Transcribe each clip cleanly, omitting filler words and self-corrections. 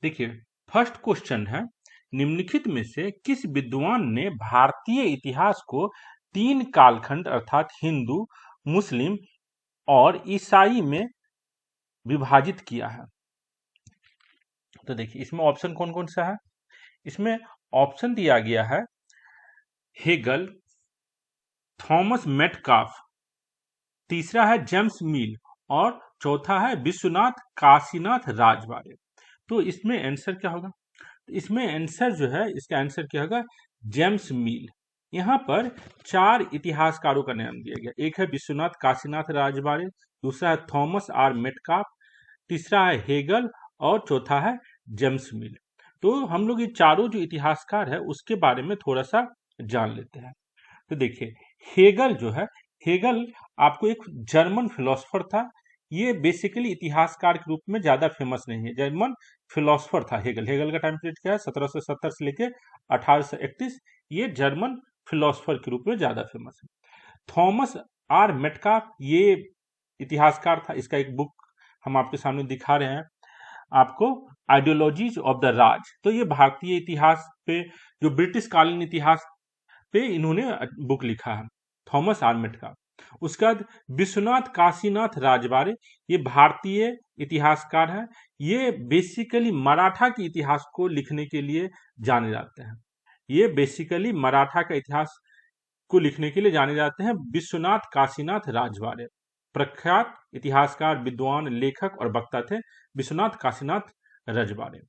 देखिए, first question है, निम्नलिखित में से किस विद्वान ने भारतीय इतिहास को 3 कालखंड अर्थात हिंदू, मुस्लिम और ईसाई में विभाजित किया है? तो देखिए, इसमें ऑप्शन कौन कौन सा है? इसमें ऑप्शन दिया गया है हेगल, थॉमस मेटकाफ, तीसरा है जेम्स मिल और चौथा है विश्वनाथ काशीनाथ राजवाड़े। तो इसमें आंसर क्या होगा? इसमें आंसर जो है, इसका आंसर क्या होगा? जेम्स मिल। यहाँ पर 4 इतिहासकारों का नाम दिया गया। एक है विश्वनाथ काशीनाथ राजवाड़े, दूसरा है थॉमस आर मेटकाफ, तीसरा है हेगल और चौथा है जेम्स मिल। तो हम लोग ये चारों जो इतिहासकार है उसके बारे में थोड़ा सा जान लेते हैं। तो देखिए, हेगल जो है, हेगल आपको एक जर्मन फिलोसफर था। ये बेसिकली इतिहासकार के रूप में ज्यादा फेमस नहीं है, जर्मन फिलोसफर था हेगल। हेगल का टाइम पीरियड क्या है? 1770 से लेके 1831। ये जर्मन फिलोसफर के रूप में ज्यादा फेमस है। थॉमस आर मेटकाफ ये इतिहासकार था। इसका एक बुक हम आपके सामने दिखा रहे हैं आपको, आइडियोलॉजीज ऑफ द राज। तो ये भारतीय इतिहास पे, जो ब्रिटिश कालीन इतिहास पे इन्होंने बुक लिखा है, थॉमस आर्मेट का। उसके बाद विश्वनाथ काशीनाथ राजवाड़े, ये भारतीय इतिहासकार है। ये बेसिकली मराठा के इतिहास को लिखने के लिए जाने जाते हैं। ये बेसिकली मराठा का इतिहास को लिखने के लिए जाने जाते हैं। विश्वनाथ काशीनाथ राजवाड़े प्रख्यात इतिहासकार, विद्वान, लेखक और वक्ता थे, विश्वनाथ काशीनाथ राजवाड़े।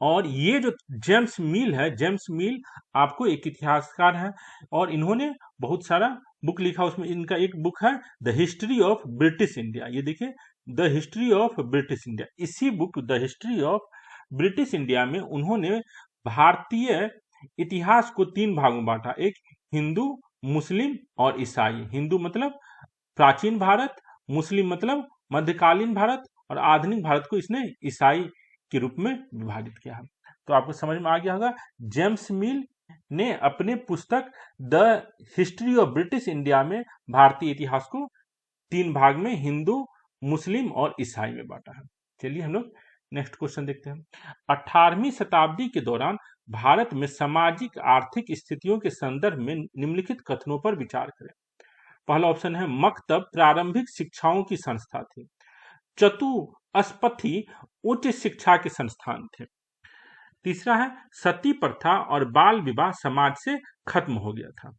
और ये जो जेम्स मिल है, जेम्स मिल आपको एक इतिहासकार है और इन्होंने बहुत सारा बुक लिखा। उसमें इनका एक बुक है the history of British India. ये देखिए, the history of British India. इसी book the history of British India में उन्होंने भारतीय इतिहास को 3 भागों में बांटा। एक हिंदू, मुस्लिम और ईसाई। हिंदू मतलब प्राचीन भारत, मुस्लिम मतलब मध्यकालीन भारत और आधुनिक भारत को इसने ईसाई के रूप में विभाजित किया है। तो आपको समझ में आ गया होगा, जेम्स मिल ने अपने पुस्तक the history of British India में भारतीय इतिहास को 3 भाग में हिंदू, मुस्लिम और ईसाई में बांटा है। चलिए हम लोग नेक्स्ट क्वेश्चन देखते हैं। 18वीं शताब्दी के दौरान भारत में सामाजिक आर्थिक स्थितियों के संदर्भ में निम्नलिखित कथनों पर विचार करें। पहला ऑप्शन है, मकतब प्रारंभिक शिक्षाओं की संस्था थी। चतुष्पथी उच्च शिक्षा के संस्थान थे। तीसरा है, सती प्रथा और बाल विवाह समाज से खत्म हो गया था।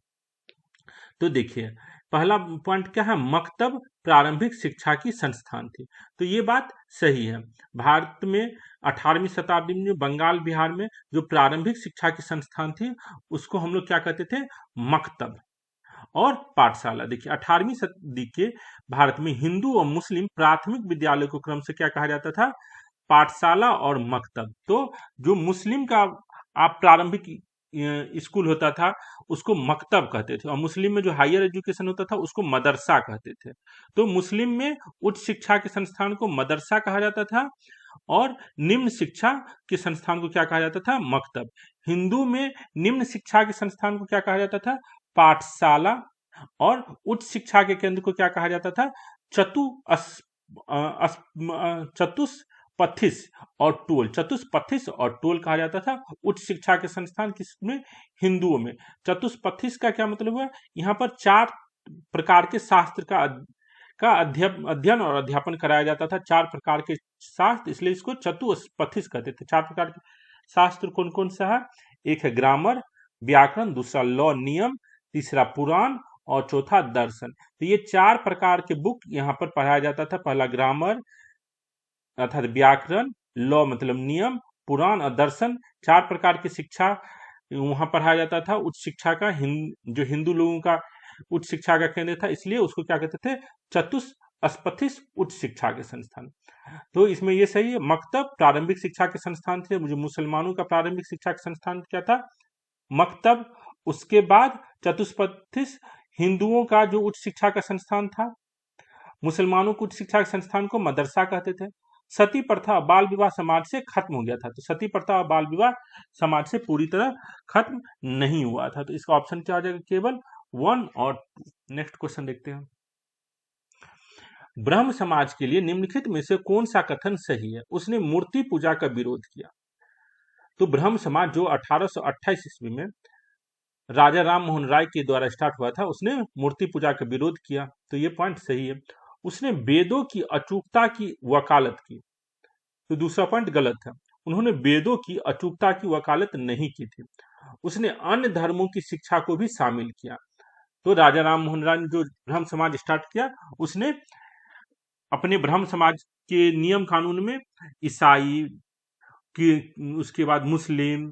तो देखिए, पहला पॉइंट क्या है? मकतब प्रारंभिक शिक्षा की संस्थान थी। तो ये बात सही है। भारत में 18वीं शताब्दी में बंगाल बिहार में जो प्रारंभिक शिक्षा की संस्थान थी उसको हम लोग क्या कहते थे? मकतब और पाठशाला। देखिए, 18वीं सदी के भारत में हिंदू और मुस्लिम प्राथमिक विद्यालय को क्रम से क्या कहा जाता था? पाठशाला और मकतब। तो जो मुस्लिम का आप प्रारंभिक स्कूल होता था उसको मकतब कहते थे और मुस्लिम में जो हायर एजुकेशन होता था उसको मदरसा कहते थे। तो मुस्लिम में उच्च शिक्षा के संस्थान को मदरसा कहा जाता था और निम्न शिक्षा के संस्थान को क्या कहा जाता था? मकतब। हिंदू में निम्न शिक्षा के संस्थान को क्या कहा जाता था? पाठशाला। और उच्च शिक्षा के केंद्र को क्या कहा जाता था? चतुष्पथिस और टोल। चतुष्पथिस और टोल कहा जाता था उच्च शिक्षा के संस्थान किसमें? हिंदुओं में। चतुष्पथिस का क्या मतलब हुआ? यहाँ पर 4 प्रकार के शास्त्र का अध्ययन और अध्यापन कराया जाता था। 4 प्रकार के शास्त्र, इसलिए इसको चतुष्पथिस कहते थे। 4 प्रकार के शास्त्र कौन कौन सा है? एक है ग्रामर, व्याकरण, दूसरा लॉ नियम, तीसरा पुराण और चौथा दर्शन। तो ये 4 प्रकार के बुक यहाँ पर पढ़ाया जाता था। पहला ग्रामर अर्थात व्याकरण, लॉ मतलब नियम, पुराण और दर्शन। 4 प्रकार की शिक्षा वहां पढ़ाया जाता था। उच्च शिक्षा का जो हिंदू लोगों का उच्च शिक्षा का केंद्र था, इसलिए उसको क्या कहते थे? चतुष्पथिस उच्च शिक्षा के संस्थान। तो इसमें ये सही है, मकतब प्रारंभिक शिक्षा के संस्थान थे। मुझे मुसलमानों का प्रारंभिक शिक्षा के संस्थान क्या था? मकतब। उसके बाद चतुष्पथिस हिंदुओं का जो उच्च शिक्षा का संस्थान था। मुसलमानों को उच्च शिक्षा के संस्थान को मदरसा कहते थे। सती प्रथा बाल विवाह समाज से खत्म हो गया था। तो सती प्रथा और बाल विवाह समाज से पूरी तरह खत्म नहीं हुआ था। तो इसका ऑप्शन क्या हो जाएगा? केवल 1 और 2। नेक्स्ट क्वेश्चन देखते हैं। ब्रह्म समाज के लिए निम्नलिखित में से कौन सा कथन सही है? उसने मूर्ति पूजा का विरोध किया। तो ब्रह्म समाज जो 1828 ईस्वी में राजा राम मोहन राय के द्वारा स्टार्ट हुआ था, उसने मूर्ति पूजा का विरोध किया। तो ये पॉइंट सही है। उसने वेदों की अचूकता की वकालत की, तो दूसरा पॉइंट गलत है। उन्होंने वेदों की अचूकता की वकालत नहीं की थी। उसने अन्य धर्मों की शिक्षा को भी शामिल किया। तो राजा राम मोहन राय ने जो ब्रह्म समाज स्टार्ट किया, उसने अपने ब्रह्म समाज के नियम कानून में ईसाई कि उसके बाद मुस्लिम,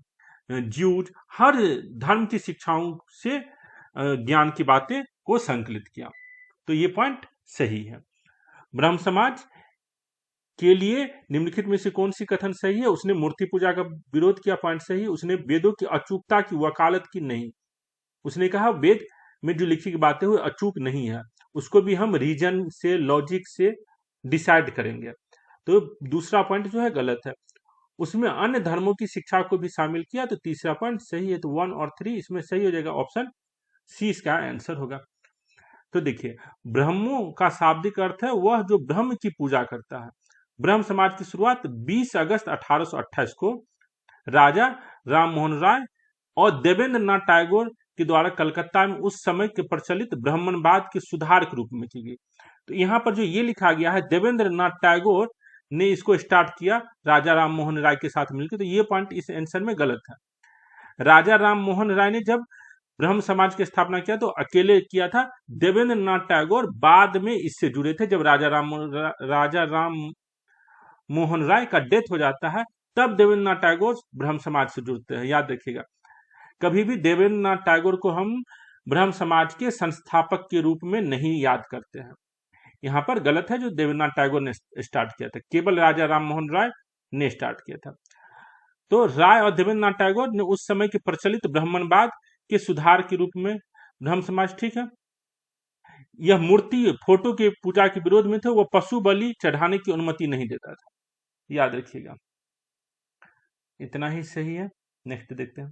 ज्यूज, हर धर्म की शिक्षाओं से ज्ञान की बातें को संकलित किया। तो ये पॉइंट सही है। ब्रह्म समाज के लिए निम्नलिखित में से कौन सी कथन सही है? उसने मूर्ति पूजा का विरोध किया, पॉइंट सही है। उसने वेदों की अचूकता की वकालत की, नहीं। उसने कहा वेद में जो लिखी की बातें हुई अचूक नहीं है, उसको भी हम रीजन से, लॉजिक से डिसाइड करेंगे। तो दूसरा पॉइंट जो है गलत है। उसमें अन्य धर्मों की शिक्षा को भी शामिल किया, तो तीसरा पॉइंट सही है। तो 1 और 3 इसमें सही हो जाएगा, ऑप्शन सी इसका आंसर होगा। तो देखिए, ब्रह्मों का शाब्दिक अर्थ है वह जो ब्रह्म की पूजा करता है। ब्रह्म समाज की शुरुआत 20 अगस्त 1828 को राजा राम मोहन राय और देवेंद्र नाथ टैगोर के द्वारा कलकत्ता में उस समय के प्रचलित ब्राह्मणवाद के सुधार के रूप में की गई। तो यहाँ पर जो ये लिखा गया है देवेंद्र नाथ टैगोर ने इसको स्टार्ट किया राजा राम मोहन राय के साथ मिलकर, तो ये पॉइंट इस आंसर में गलत है। राजा राम मोहन राय ने जब ब्रह्म समाज की स्थापना किया तो अकेले किया था। देवेंद्र नाथ टैगोर बाद में इससे जुड़े थे। जब राजा राम मोहन राय का डेथ हो जाता है, तब देवेंद्र नाथ टैगोर ब्रह्म समाज से जुड़ते हैं। याद रखिएगा, कभी भी देवेंद्र नाथ टैगोर को हम ब्रह्म समाज के संस्थापक के रूप में नहीं याद करते हैं। यहाँ पर गलत है, जो देवेंद्र नाथ टैगोर ने स्टार्ट किया था, केवल राजा राम मोहन राय ने स्टार्ट किया था। तो राय और देवेंद्र नाथ टैगोर ने उस समय के प्रचलित ब्राह्मणवाद के सुधार के रूप में ब्रह्म समाज, ठीक है, यह मूर्ति फोटो के पूजा के विरोध में थे, वो पशु बलि चढ़ाने की अनुमति नहीं देता था। याद रखिएगा, इतना ही सही है। नेक्स्ट देखते हैं,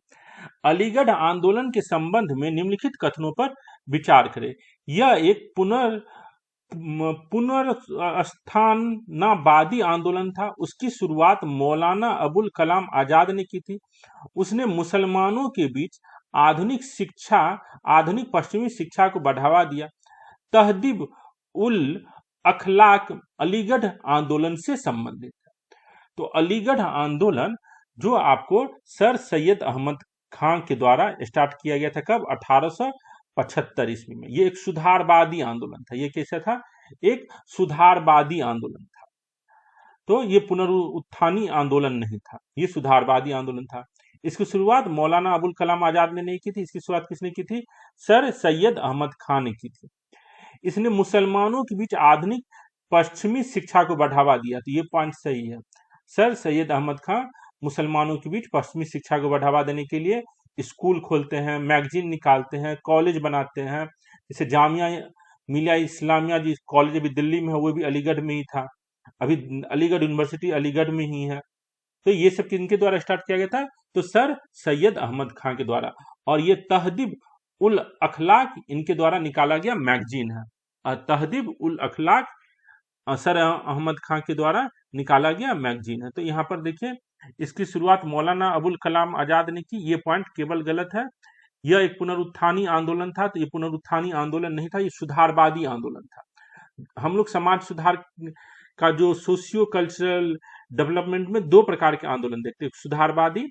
अलीगढ़ आंदोलन के संबंध में निम्नलिखित कथनों पर विचार करें। यह एक पुनर्स्थानवादी आंदोलन था। उसकी शुरुआत मौलाना अबुल कलाम आजाद ने की थी। उसने मुसलमानों के बीच आधुनिक पश्चिमी शिक्षा को बढ़ावा दिया। तहदीब उल अखलाक अलीगढ़ आंदोलन से संबंधित है। तो अलीगढ़ आंदोलन जो आपको सर सैयद अहमद खान के द्वारा स्टार्ट किया गया था, कब? 1875 ईस्वी में। ये एक सुधारवादी आंदोलन था। ये कैसा था? एक सुधारवादी आंदोलन था। तो ये पुनरुत्थानी आंदोलन नहीं था, ये सुधारवादी आंदोलन था। इसकी शुरुआत मौलाना अबुल कलाम आजाद ने नहीं की थी। इसकी शुरुआत किसने की थी? सर सैयद अहमद खान ने की थी। इसने मुसलमानों के बीच आधुनिक पश्चिमी शिक्षा को बढ़ावा दिया। तो ये पॉइंट सही है। सर सैयद अहमद खान मुसलमानों के बीच पश्चिमी शिक्षा को बढ़ावा देने के लिए स्कूल खोलते हैं, मैगजीन निकालते हैं, कॉलेज बनाते हैं। जैसे जामिया मिलिया इस्लामिया जी कॉलेज अभी दिल्ली में है, वो भी अलीगढ़ में ही था। अभी अलीगढ़ यूनिवर्सिटी अलीगढ़ में ही है। तो ये सब किनके द्वारा स्टार्ट किया गया था? तो सर सैयद अहमद खान के द्वारा। और ये तहदीब उल अखलाक इनके द्वारा निकाला गया मैगजीन है। तहदीब उल अखलाक सर अहमद खान के द्वारा निकाला गया मैगजीन है। तो यहाँ पर देखिए, इसकी शुरुआत मौलाना अबुल कलाम आजाद ने की। ये पॉइंट केवल गलत है। यह एक पुनरुत्थानी आंदोलन था। तो ये पुनरुत्थानी आंदोलन नहीं था, ये सुधारवादी आंदोलन था। हम लोग समाज सुधार का जो सोशियो कल्चरल डेवलपमेंट में दो प्रकार के आंदोलन देखते हैं, सुधारवादी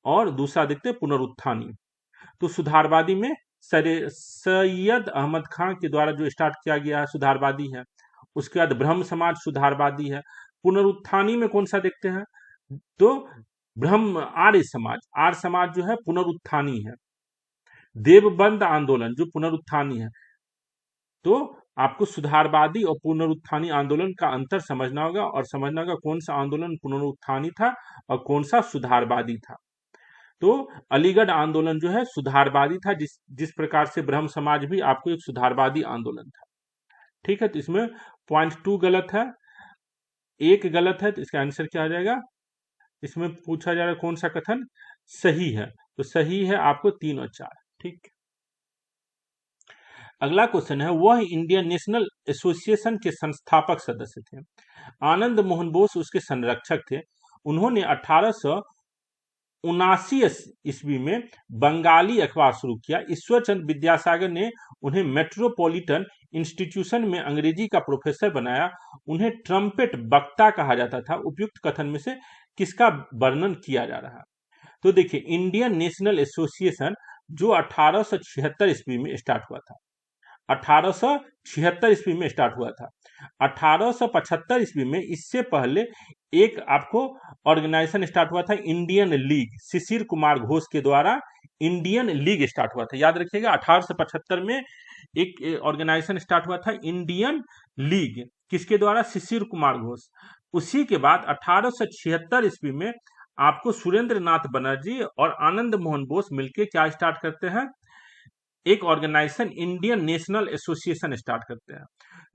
और दूसरा देखते हैं पुनरुत्थानी। तो सुधारवादी में सैयद अहमद खान के द्वारा जो स्टार्ट किया गया है सुधारवादी है। उसके बाद ब्रह्म समाज सुधारवादी है। पुनरुत्थानी में कौन सा देखते हैं? तो ब्रह्म आर्य समाज जो है पुनरुत्थानी है। देवबंद आंदोलन जो पुनरुत्थानी है। तो आपको सुधारवादी और पुनरुत्थानी आंदोलन का अंतर समझना होगा, और समझना होगा कौन सा आंदोलन पुनरुत्थानी था और कौन सा सुधारवादी था। तो अलीगढ़ आंदोलन जो है सुधारवादी था, जिस प्रकार से ब्रह्म समाज भी आपको एक सुधारवादी आंदोलन था। ठीक है, तो इसमें पॉइंट 2 गलत है, 1 गलत है। तो इसका आंसर क्या आ जाएगा? इसमें पूछा जा रहा है कौन सा कथन सही है, तो सही है आपको 3 और 4। ठीक, अगला क्वेश्चन है, वह इंडियन नेशनल एसोसिएशन के संस्थापक सदस्य थे। आनंद मोहन बोस उसके संरक्षक थे। उन्होंने ईस्वी में बंगाली अखबार शुरू किया। ईश्वर चंद्र विद्यासागर ने उन्हें मेट्रोपॉलिटन इंस्टीट्यूशन में अंग्रेजी का प्रोफेसर बनाया। उन्हें ट्रम्पेट वक्ता कहा जाता था। उपयुक्त कथन में से किसका वर्णन किया जा रहा है? तो देखिए, इंडियन नेशनल एसोसिएशन जो 1876 ईस्वी में स्टार्ट हुआ था, 1876 ईस्वी में स्टार्ट हुआ था। 1875 ईस्वी में इससे पहले एक आपको ऑर्गेनाइजेशन स्टार्ट हुआ था, इंडियन लीग, शिशिर कुमार घोष के द्वारा इंडियन लीग स्टार्ट हुआ था। याद रखिएगा, 1875 में एक ऑर्गेनाइजेशन स्टार्ट हुआ था, इंडियन लीग, किसके द्वारा? शिशिर कुमार घोष। उसी के बाद 1876 ईस्वी में आपको सुरेंद्र नाथ बनर्जी और आनंद मोहन बोस मिलकर क्या स्टार्ट करते हैं? एक organisation Indian National Association start करते हैं,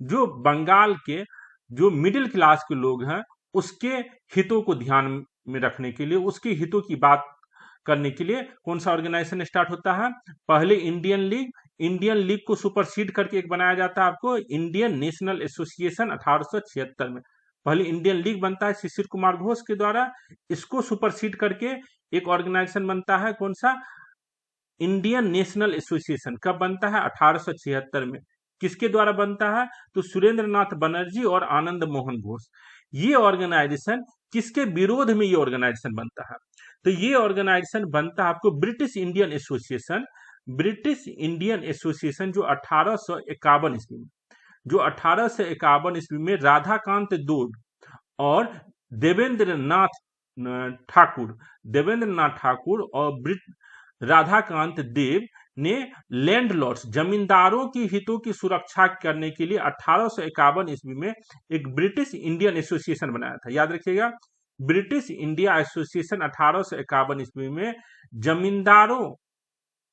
जो बंगाल के जो मिडिल क्लास के लोग हैं उसके हितों को ध्यान में रखने के लिए, उसके हितों की बात करने के लिए कौन सा ऑर्गेनाइजेशन स्टार्ट होता है? पहले इंडियन लीग, इंडियन लीग को सुपरसीड करके एक बनाया जाता है आपको इंडियन नेशनल एसोसिएशन 1876 में। पहले इंडियन लीग बनता है शिशिर कुमार घोष के द्वारा, इसको सुपरसीड करके एक ऑर्गेनाइजेशन बनता है, कौन सा? Indian National association. कब बनता है? 1876 में। किसके द्वारा बनता है? तो सुरेंद्र नाथ बनर्जी और आनंद मोहन घोष। ये ऑर्गेनाइजेशन किसके विरोध में ये ऑर्गेनाइजेशन बनता है? तो ये ऑर्गेनाइजेशन बनता है आपको British Indian association. British Indian association जो 1851 ईस्वी में, जो 1851 ईस्वी में राधाकांत दूड और देवेंद्र नाथ ठाकुर और राधाकांत देव ने लैंडलॉर्ड्स, जमींदारों की हितों की सुरक्षा करने के लिए 1851 ईस्वी में एक ब्रिटिश इंडियन एसोसिएशन बनाया था। याद रखिएगा, ब्रिटिश इंडिया एसोसिएशन 1851 ईस्वी में जमींदारों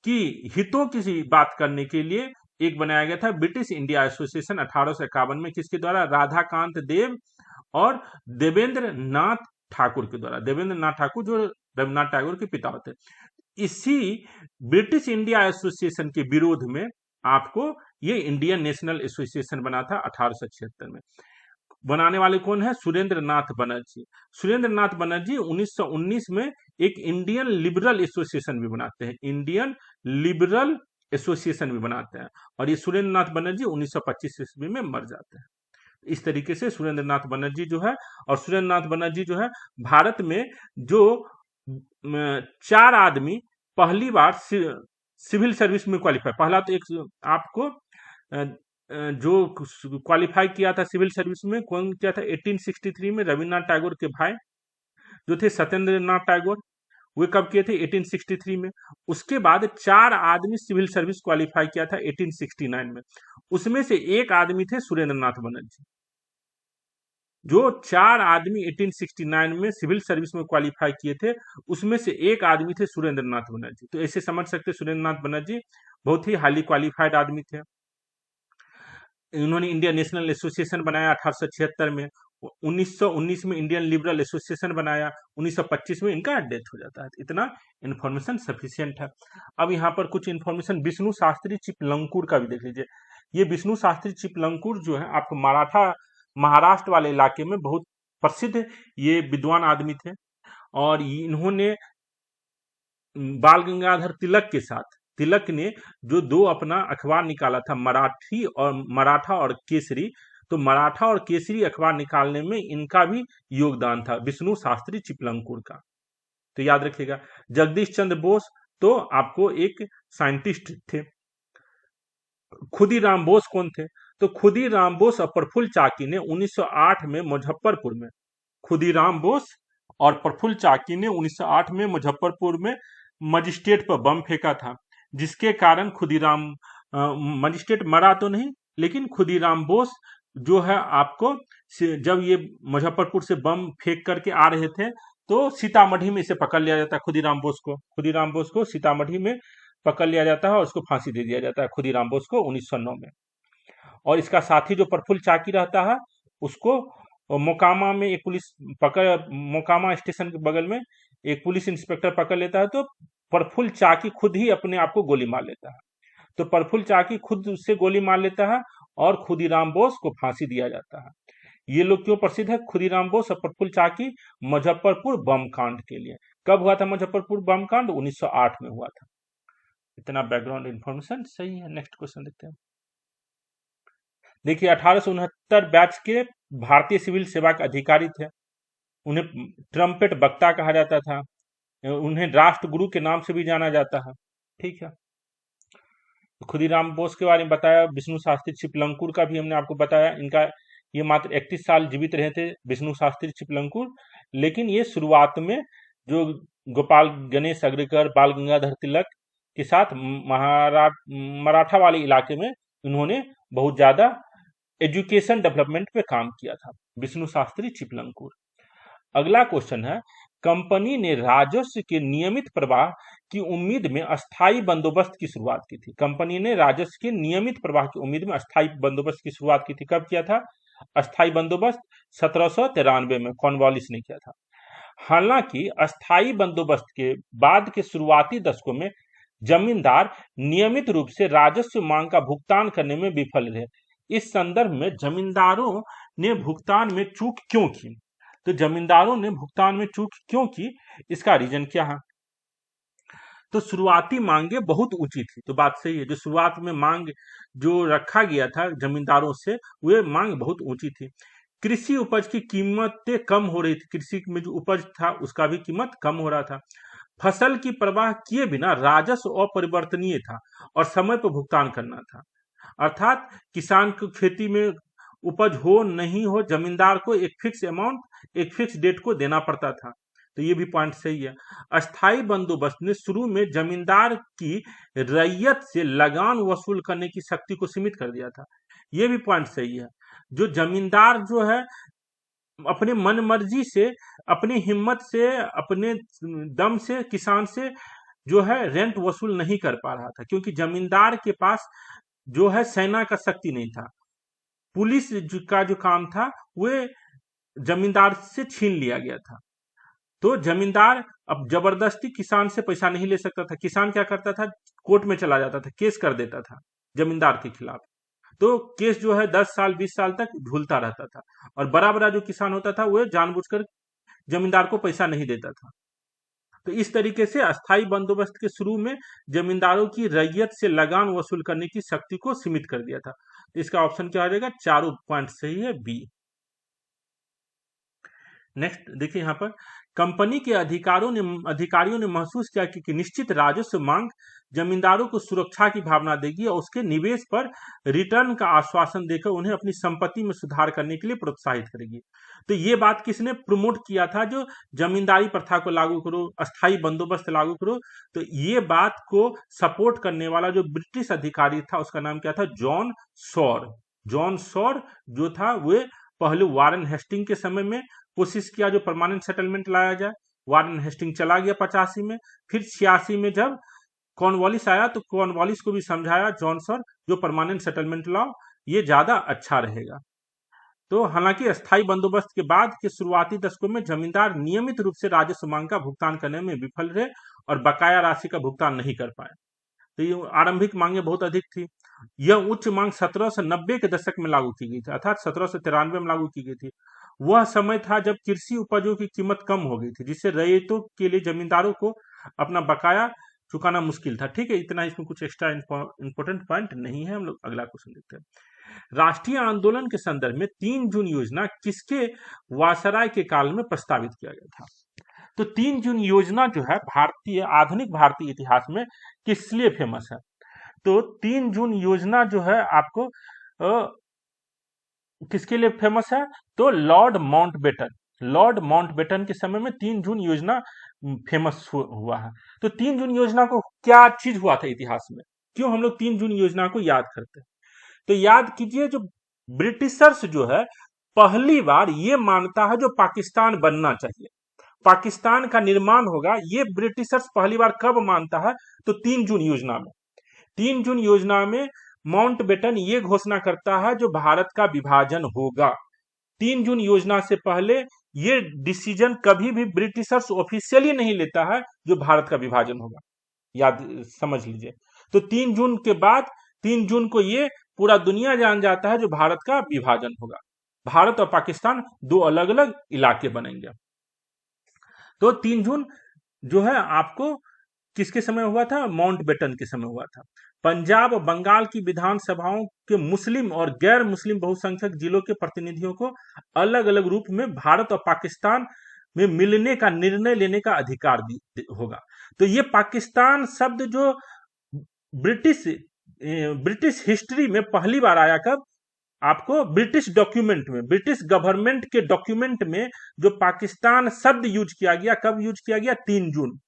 की हितों की बात करने के लिए एक बनाया गया था, ब्रिटिश इंडिया एसोसिएशन 1851 में। किसके द्वारा? राधाकांत देव और देवेंद्र नाथ ठाकुर के द्वारा। देवेंद्र नाथ ठाकुर जो रविन्द्रनाथ टैगोर के पिता होते। इसी ब्रिटिश इंडिया एसोसिएशन के विरोध में आपको ये इंडियन नेशनल एसोसिएशन बना था 1876 में। बनाने वाले कौन है? सुरेंद्र नाथ बनर्जी। सुरेंद्र नाथ बनर्जी 1919 में एक इंडियन लिबरल एसोसिएशन भी बनाते हैं, इंडियन लिबरल एसोसिएशन भी बनाते हैं, और ये सुरेंद्र नाथ बनर्जी 1925 ईस्वी में मर जाते हैं। इस तरीके से सुरेंद्र नाथ बनर्जी जो है, और सुरेंद्र नाथ बनर्जी जो है भारत में जो 4 आदमी पहली बार सिविल सर्विस में क्वालिफाई, पहला तो एक आपको जो क्वालिफाई किया था सिविल सर्विस में, कौन किया था? 1863 में रविन्द्रनाथ टैगोर के भाई जो थे सत्येंद्र नाथ टैगोर, वे कब किए थे? 1863 में। उसके बाद 4 आदमी सिविल सर्विस क्वालिफाई किया था 1869 में। उसमें से एक आदमी थे सुरेंद्र नाथ बनर्जी। जो 4 आदमी 1869 में सिविल सर्विस में क्वालिफाई किए थे, उसमें से एक आदमी थे सुरेंद्र नाथ बनर्जी। तो ऐसे समझ सकते सुरेंद्र नाथ बनर्जी बहुत ही हाईली क्वालिफाइड आदमी थे। इन्होंने इंडियन नेशनल एसोसिएशन बनाया 1876 में। 1919 में इंडियन लिबरल एसोसिएशन बनाया। 1925 में इनका डेथ हो जाता है। इतना इन्फॉर्मेशन सफिशियंट है। अब यहाँ पर कुछ इन्फॉर्मेशन विष्णु शास्त्री चिपलंकुर का भी देख लीजिए। ये विष्णु शास्त्री चिपलंकुर जो है आपको महाराष्ट्र वाले इलाके में बहुत प्रसिद्ध ये विद्वान आदमी थे, और इन्होंने बाल गंगाधर तिलक ने जो 2 अपना अखबार निकाला था, मराठा और केसरी, तो मराठा और केसरी अखबार निकालने में इनका भी योगदान था, विष्णु शास्त्री चिपलंकुर का। तो याद रखिएगा। जगदीश चंद्र बोस तो आपको एक साइंटिस्ट थे। खुदीराम बोस कौन थे? तो खुदीराम बोस और प्रफुल्ल चाकी ने 1908 में मुजफ्फरपुर में, खुदीराम बोस और प्रफुल्ल चाकी ने 1908 में मुजफ्फरपुर में मजिस्ट्रेट पर बम फेंका था, जिसके कारण खुदीराम मजिस्ट्रेट मरा तो नहीं, लेकिन खुदीराम बोस जो है आपको, जब ये मुजफ्फरपुर से बम फेंक करके आ रहे थे तो सीतामढ़ी में इसे पकड़ लिया जाता है। खुदीराम बोस को सीतामढ़ी में पकड़ लिया जाता है और उसको फांसी दे दिया जाता है, खुदीराम बोस को 1909 में। और इसका साथी जो प्रफुल्ल चाकी रहता है, उसको मोकामा में एक पुलिस मोकामा स्टेशन के बगल में एक पुलिस इंस्पेक्टर पकड़ लेता है, तो प्रफुल्ल चाकी खुद ही अपने आप को गोली मार लेता है। तो प्रफुल्ल चाकी खुद उससे गोली मार लेता है और खुदीराम बोस को फांसी दिया जाता है। ये लोग क्यों प्रसिद्ध है? खुदीराम बोस और प्रफुल्ल चाकी मुजफ्फरपुर बम कांड के लिए। कब हुआ था मुजफ्फरपुर बम कांड? 1908 में हुआ था। इतना बैकग्राउंड इंफॉर्मेशन सही है। नेक्स्ट क्वेश्चन देखते हैं। देखिए 1869 बैच के भारतीय सिविल सेवा के अधिकारी थे। उन्हें ट्रम्पेट वक्ता कहा जाता था। उन्हें राष्ट्रगुरु के नाम से भी जाना जाता है। ठीक है। खुदीराम बोस के बारे में बताया। विष्णु शास्त्री चिपलंकुर का भी हमने आपको बताया। इनका ये मात्र 31 साल जीवित रहे थे विष्णु शास्त्री चिपलंकुर। लेकिन ये शुरुआत में जो गोपाल गणेश अग्रकर, बाल गंगाधर तिलक के साथ मराठा वाले इलाके में इन्होंने बहुत ज्यादा एजुकेशन डेवलपमेंट पे काम किया था, विष्णु शास्त्री चिपलंकुर। अगला क्वेश्चन है, कंपनी ने राजस्व के नियमित प्रवाह की उम्मीद में अस्थायी बंदोबस्त की शुरुआत की थी। कंपनी ने राजस्व के नियमित प्रवाह की उम्मीद में अस्थायी बंदोबस्त की शुरुआत की थी। कब किया था अस्थायी बंदोबस्त? 1793 में कॉर्नवालिस ने किया था। हालांकि अस्थायी बंदोबस्त के बाद के शुरुआती दशकों में जमींदार नियमित रूप से राजस्व मांग का भुगतान करने में विफल रहे। इस संदर्भ में जमींदारों ने भुगतान में चूक क्यों की? तो जमींदारों ने भुगतान में चूक क्यों की, इसका रीजन क्या है? तो शुरुआती मांगे बहुत ऊंची थी। तो बात सही है, जो शुरुआत में मांग जो रखा गया था जमींदारों से, वे मांग बहुत ऊंची थी। कृषि उपज की कीमतें कम हो रही थी। कृषि में जो उपज था उसका भी कीमत कम हो रहा था। फसल की परवाह किए बिना राजस्व अपरिवर्तनीय था और समय पर भुगतान करना था। अर्थात किसान को खेती में उपज हो नहीं हो, जमींदार को एक फिक्स अमाउंट, एक फिक्स डेट को देना पड़ता था। तो ये भी पॉइंट सही है। अस्थाई बंदोबस्त ने शुरू में जमींदार की रैयत से लगान वसूल करने की शक्ति को सीमित कर दिया था। ये भी पॉइंट सही है। जो जमींदार जो है अपने मन मर्जी से, अपनी हिम्मत से, अपने दम से किसान से जो है रेंट वसूल नहीं कर पा रहा था, क्योंकि जमींदार के पास जो है सेना का शक्ति नहीं था। पुलिस का जो काम था वह जमींदार से छीन लिया गया था। तो जमींदार अब जबरदस्ती किसान से पैसा नहीं ले सकता था। किसान क्या करता था? कोर्ट में चला जाता था, केस कर देता था जमींदार के खिलाफ। तो केस जो है 10 साल 20 साल तक झूलता रहता था। और बड़ा बड़ा जो किसान होता था वह जानबूझकर जमींदार को पैसा नहीं देता था। तो इस तरीके से अस्थाई बंदोबस्त के शुरू में जमींदारों की रैयत से लगान वसूल करने की शक्ति को सीमित कर दिया था। तो इसका ऑप्शन क्या आ जाएगा? चारों पॉइंट सही है, बी। नेक्स्ट देखिए यहाँ पर, कंपनी के अधिकारियों ने महसूस किया कि निश्चित राजस्व मांग जमींदारों को सुरक्षा की भावना देगी और उसके निवेश पर रिटर्न का आश्वासन देकर उन्हें अपनी संपत्ति में सुधार करने के लिए प्रोत्साहित करेगी। तो ये बात किसने प्रमोट किया था? जो जमींदारी प्रथा को लागू करो, अस्थाई बंदोबस्त लागू करो। तो ये बात को सपोर्ट करने वाला जो ब्रिटिश अधिकारी था उसका नाम क्या था? John sorry. जॉन सॉर जो था वह पहले वारेन हेस्टिंग के समय में कोशिश किया जो परमानेंट सेटलमेंट लाया जाए। वारेन हेस्टिंग चला गया 85 में। फिर 86 में जब कॉर्नवालिस आया तो कॉर्नवालिस को भी समझाया जॉनसन जो परमानेंट सेटलमेंट लाओ, ये ज्यादा अच्छा रहेगा। तो हालांकि अस्थाई बंदोबस्त के बाद के शुरुआती दशकों में जमींदार नियमित रूप से राजस्व मांग का भुगतान करने में विफल रहे और बकाया राशि का भुगतान नहीं कर पाए। तो ये आरंभिक मांगे बहुत अधिक थी। यह उच्च मांग 1790 के दशक में लागू की गई थी, अर्थात 1793 में लागू की गई थी। वह समय था जब कृषि उपजों की कीमत कम हो गई थी, जिससे रैयतों के लिए जमींदारों को अपना बकाया चुकाना मुश्किल था। ठीक है, इतना इसमें कुछ एक्स्ट्रा इंपॉर्टेंट पॉइंट नहीं है। हम लोग अगला क्वेश्चन देखते हैं। राष्ट्रीय आंदोलन के संदर्भ में 3 जून योजना किसके वायसराय के काल में प्रस्तावित किया गया था? तो 3 जून योजना जो है आधुनिक भारतीय इतिहास में किस लिए फेमस है? तो 3 जून योजना जो है आपको किसके लिए फेमस है? तो लॉर्ड माउंटबेटन के समय में 3 जून योजना फेमस हुआ है। तो 3 जून योजना को क्या चीज हुआ था इतिहास में? क्यों हम लोग 3 जून योजना को याद करते हैं? तो याद कीजिए, जो ब्रिटिशर्स जो है पहली बार ये मानता है जो पाकिस्तान बनना चाहिए, पाकिस्तान का निर्माण होगा, ये ब्रिटिशर्स पहली बार कब मानता है? तो 3 जून योजना में। 3 जून योजना में माउंटबेटन ये घोषणा करता है जो भारत का विभाजन होगा। 3 जून योजना से पहले ये डिसीजन कभी भी ब्रिटिशर्स ऑफिशियली नहीं लेता है जो भारत का विभाजन होगा, याद समझ लीजिए। तो 3 जून के बाद 3 जून को ये पूरा दुनिया जान जाता है जो भारत का विभाजन होगा। भारत और पाकिस्तान दो अलग अलग इलाके बनेंगे। तो 3 जून जो है आपको किसके समय हुआ था? माउंटबेटन के समय हुआ था। पंजाब और बंगाल की विधानसभाओं के मुस्लिम और गैर मुस्लिम बहुसंख्यक जिलों के प्रतिनिधियों को अलग अलग रूप में भारत और पाकिस्तान में मिलने का निर्णय लेने का अधिकार होगा। तो ये पाकिस्तान शब्द जो ब्रिटिश ब्रिटिश हिस्ट्री में पहली बार आया, कब? आपको ब्रिटिश डॉक्यूमेंट में, ब्रिटिश गवर्नमेंट के डॉक्यूमेंट में जो पाकिस्तान शब्द यूज किया गया, कब यूज किया गया? 3 जून।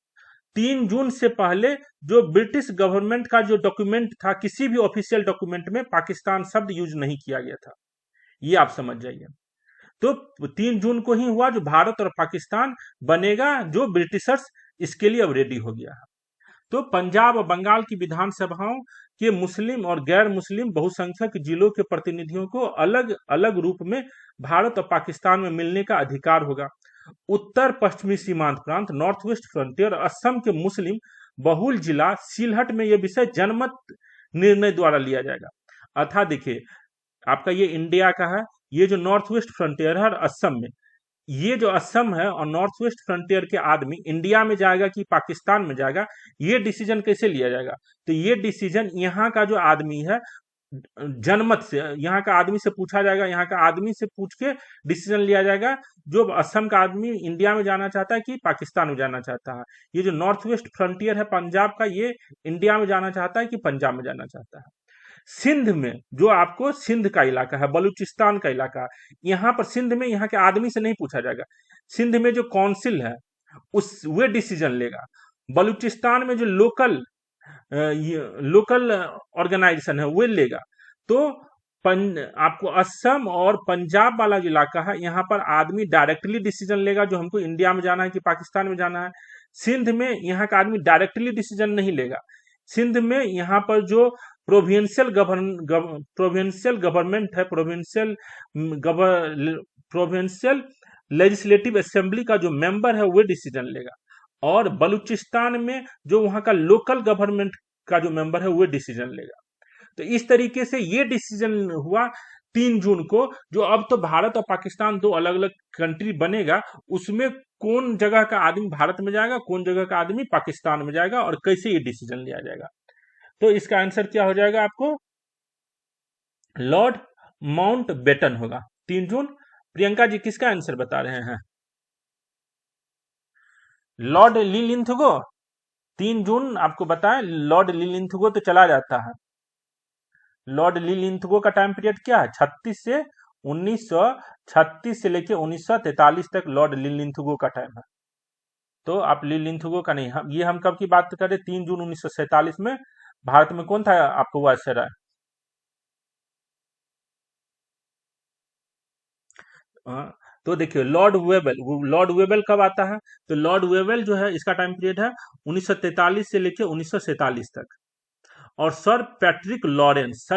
3 जून से पहले जो ब्रिटिश गवर्नमेंट का जो डॉक्यूमेंट था, किसी भी ऑफिशियल डॉक्यूमेंट में पाकिस्तान शब्द यूज नहीं किया गया था। ये आप समझ जाइए। तो 3 जून को ही हुआ जो भारत और पाकिस्तान बनेगा, जो ब्रिटिशर्स इसके लिए अब रेडी हो गया है। तो पंजाब और बंगाल की विधानसभाओं के मुस्लिम और गैर मुस्लिम बहुसंख्यक जिलों के प्रतिनिधियों को अलग अलग रूप में भारत और पाकिस्तान में मिलने का अधिकार होगा। उत्तर पश्चिमी सीमांत प्रांत, नॉर्थ वेस्ट फ्रंटियर, असम के मुस्लिम बहुल जिला सिलहट में यह विषय जनमत निर्णय द्वारा लिया जाएगा। अर्थात देखिए, आपका ये इंडिया का है, ये जो नॉर्थ वेस्ट फ्रंटियर है और असम में, ये जो असम है और नॉर्थ वेस्ट फ्रंटियर के आदमी इंडिया में जाएगा कि पाकिस्तान में जाएगा, ये डिसीजन कैसे लिया जाएगा? तो ये डिसीजन यहाँ का जो आदमी है, जनमत से, यहाँ का आदमी से पूछा जाएगा, यहाँ का आदमी से पूछ के डिसीजन लिया जाएगा। जो असम का आदमी इंडिया में जाना चाहता है कि पाकिस्तान में जाना चाहता है, ये जो नॉर्थ वेस्ट फ्रंटियर है पंजाब का, ये इंडिया में जाना चाहता है कि पंजाब में जाना चाहता है। सिंध में जो आपको सिंध का इलाका है, बलूचिस्तान का इलाका, यहाँ पर सिंध में यहाँ के आदमी से नहीं पूछा जाएगा। सिंध में जो काउंसिल है उस वे डिसीजन लेगा। बलूचिस्तान में जो लोकल ऑर्गेनाइजेशन है वो लेगा। तो आपको असम और पंजाब वाला जो इलाका है, यहाँ पर आदमी डायरेक्टली डिसीजन लेगा जो हमको इंडिया में जाना है कि पाकिस्तान में जाना है। सिंध में यहाँ का आदमी डायरेक्टली डिसीजन नहीं लेगा। सिंध में यहाँ पर जो प्रोविंशियल गवर्नमेंट है, प्रोविंशियल लेजिस्लेटिव असेंबली का जो मेंबर है वो डिसीजन लेगा। और बलूचिस्तान में जो वहां का लोकल गवर्नमेंट का जो मेंबर है वो डिसीजन लेगा। तो इस तरीके से ये डिसीजन हुआ 3 जून को। जो अब तो भारत और पाकिस्तान दो अलग अलग कंट्री बनेगा, उसमें कौन जगह का आदमी भारत में जाएगा, कौन जगह का आदमी पाकिस्तान में जाएगा, और कैसे ये डिसीजन लिया जाएगा। तो इसका आंसर क्या हो जाएगा? आपको लॉर्ड माउंटबेटन होगा। 3 जून। प्रियंका जी किसका आंसर बता रहे हैं? लॉर्ड लिलिंथगो। 3 जून आपको बताएं, लॉर्ड लिलिंथगो तो चला जाता है। लॉर्ड लिलिंथगो का टाइम पीरियड क्या है? 36 से लेके 1943 तक लॉर्ड लिलिंथगो का टाइम है। तो आप लिलिंथगो का नहीं, हम कब की बात करें? 3 जून 1947 में भारत में कौन था आपको वायसराय? तो देखिए, लॉर्ड वेबल कब आता है? तो लॉर्ड वेबल जो है, इसका टाइम पीरियड है 1943 से लेकर 1947 तक। और सर पैट्रिक लॉरेंस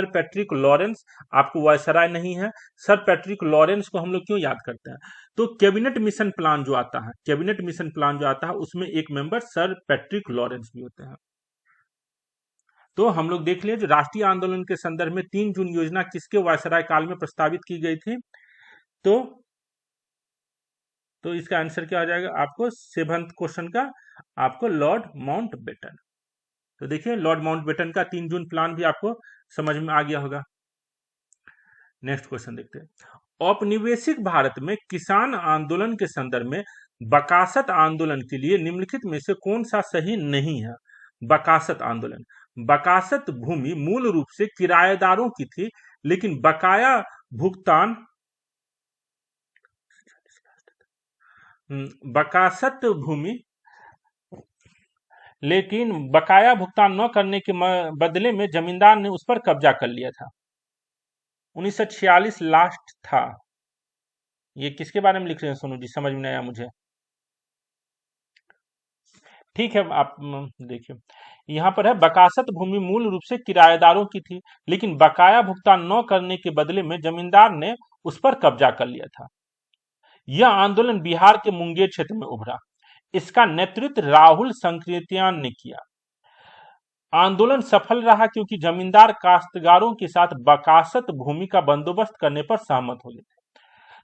आपको वायसराय नहीं है। सर पैट्रिक लॉरेंस को हम लोग क्यों याद करते हैं? तो कैबिनेट मिशन प्लान जो आता है, उसमें एक मेंबर सर पैट्रिक लॉरेंस भी होते हैं। तो हम लोग देख लिए, जो राष्ट्रीय आंदोलन के संदर्भ में 3 जून योजना किसके वायसराय काल में प्रस्तावित की गई थी? तो इसका आंसर क्या हो जाएगा आपको? 7th क्वेश्चन का आपको लॉर्ड माउंटबेटन। तो देखिए, लॉर्ड माउंटबेटन का 3 जून प्लान भी आपको समझ में आ गया होगा। नेक्स्ट क्वेश्चन देखते हैं। औपनिवेशिक भारत में किसान आंदोलन के संदर्भ में बकासत आंदोलन के लिए निम्नलिखित में से कौन सा सही नहीं है? बकासत आंदोलन, बकासत भूमि मूल रूप से किराएदारों की थी, लेकिन बकाया भुगतान बकासत भूमि लेकिन बकाया भुगतान न करने के बदले में जमींदार ने उस पर कब्जा कर लिया था। 1946 लास्ट था। ये किसके बारे में लिख रहे हैं सोनू जी? समझ में नहीं आया मुझे। ठीक है, आप देखिए, यहाँ पर है, बकासत भूमि मूल रूप से किराएदारों की थी, लेकिन बकाया भुगतान न करने के बदले में जमींदार ने उस पर कब्जा कर लिया था। यह आंदोलन बिहार के मुंगेर क्षेत्र में उभरा। इसका नेतृत्व राहुल संकृत्यान ने किया। आंदोलन सफल रहा क्योंकि जमींदार काश्तकारों के साथ बकासत भूमि का बंदोबस्त करने पर सहमत हो गए थे।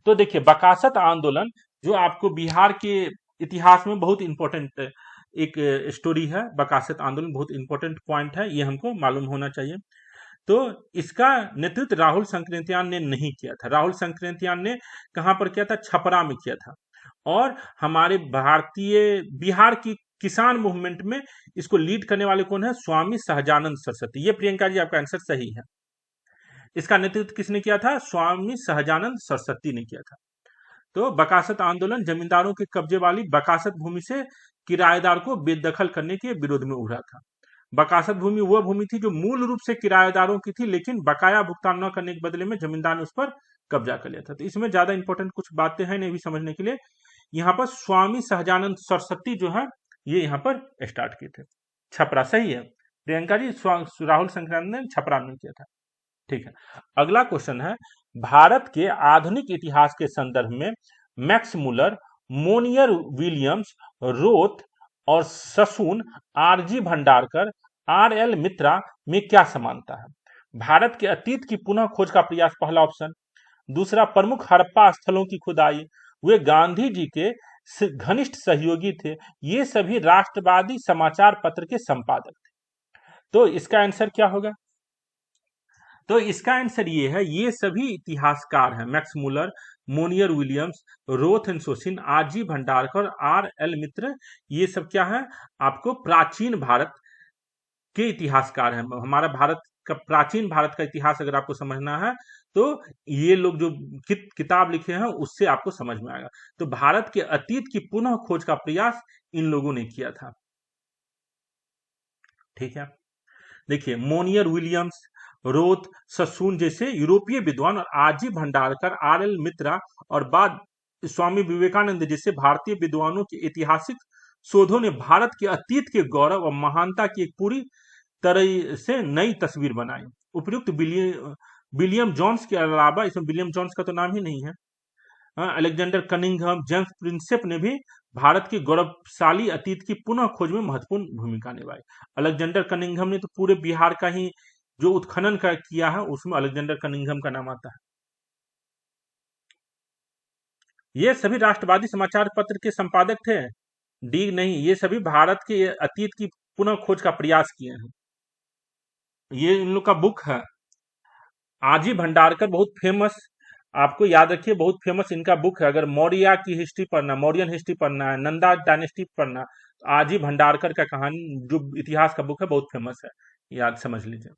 तो देखिए बकासत आंदोलन जो आपको बिहार के इतिहास में बहुत इंपॉर्टेंट एक स्टोरी है। बकासत आंदोलन बहुत इंपॉर्टेंट पॉइंट है, ये हमको मालूम होना चाहिए। तो इसका नेतृत्व राहुल संक्रांतियान ने नहीं किया था। राहुल संक्रांतियान ने कहां पर किया था? छपरा में किया था। और हमारे भारतीय बिहार की किसान मूवमेंट में इसको लीड करने वाले कौन है? स्वामी सहजानंद सरस्वती। ये प्रियंका जी आपका आंसर सही है। इसका नेतृत्व किसने किया था? स्वामी सहजानंद सरस्वती ने किया था। तो बकासत आंदोलन जमींदारों के कब्जे वाली बकासत भूमि से किराएदार को बेदखल करने के विरोध में उभरा था। बकासत भूमि वह भूमि थी जो मूल रूप से किराएदारों की थी, लेकिन बकाया भुगतान न करने के बदले में जमींदार ने उस पर कब्जा कर लिया था। तो इसमें ज्यादा इंपॉर्टेंट कुछ बातें हैं नहीं भी समझने के लिए। यहाँ पर स्वामी सहजानंद सरस्वती जो है ये यहाँ पर स्टार्ट किए थे। छपरा सही है प्रियंका जी, राहुल संक्रांति ने छपरा में किया था। ठीक है, अगला क्वेश्चन है, भारत के आधुनिक इतिहास के संदर्भ में Max Muller, Monier Williams, Roth और ससून, R G Bhandarkar, R L Mitra में क्या समानता है? भारत के अतीत की पुनः खोज का प्रयास पहला ऑप्शन। दूसरा, प्रमुख हड़प्पा स्थलों की खुदाई, वे गांधी जी के घनिष्ठ सहयोगी थे, ये सभी राष्ट्रवादी समाचार पत्र के संपादक थे। तो इसका आंसर क्या होगा? तो इसका आंसर ये है, ये सभी इतिहासकार हैं, Max Muller, Monier Williams, Roth and सोसिन, R G Bhandarkar, R L Mitra, ये सब क्या है? आपको प्राचीन भारत के इतिहासकार हैं। हमारा भारत का प्राचीन भारत का इतिहास अगर आपको समझना है तो ये लोग जो किताब लिखे हैं उससे आपको समझ में आएगा। तो भारत के अतीत की पुनः खोज का प्रयास इन लोगों ने किया था। ठीक है, देखिए मोनियर विलियम्स, रोथ, ससून जैसे यूरोपीय विद्वान और आरजी भंडारकर, आर एल मित्रा और बाद स्वामी विवेकानंद जैसे भारतीय विद्वानों के ऐतिहासिक शोधों ने भारत के अतीत के गौरव और महानता की एक पूरी तरह से नई तस्वीर बनाई। उपयुक्त विलियम जॉन्स के अलावा, इसमें विलियम जॉन्स का तो नाम ही नहीं है, अलेक्जेंडर कनिंघम, जेम्स प्रिंसेप ने भी भारत के गौरवशाली अतीत की पुनः खोज में महत्वपूर्ण भूमिका निभाई। अलेक्जेंडर कनिंघम ने तो पूरे बिहार का ही जो उत्खनन किया है उसमें अलेक्जेंडर कनिंघम का नाम आता है। ये सभी राष्ट्रवादी समाचार पत्र के संपादक थे? डी नहीं, ये सभी भारत के अतीत की पुनः खोज का प्रयास किए हैं। ये इन लोग का बुक है। आरजी भंडारकर बहुत फेमस, आपको याद रखिए, बहुत फेमस इनका बुक है। अगर मौर्य की हिस्ट्री पढ़ना, मौर्यन हिस्ट्री पढ़ना है, नंदा डायनेस्टी पढ़ना, तो आरजी भंडारकर का कहानी जो इतिहास का बुक है बहुत फेमस है, याद समझ लीजिए।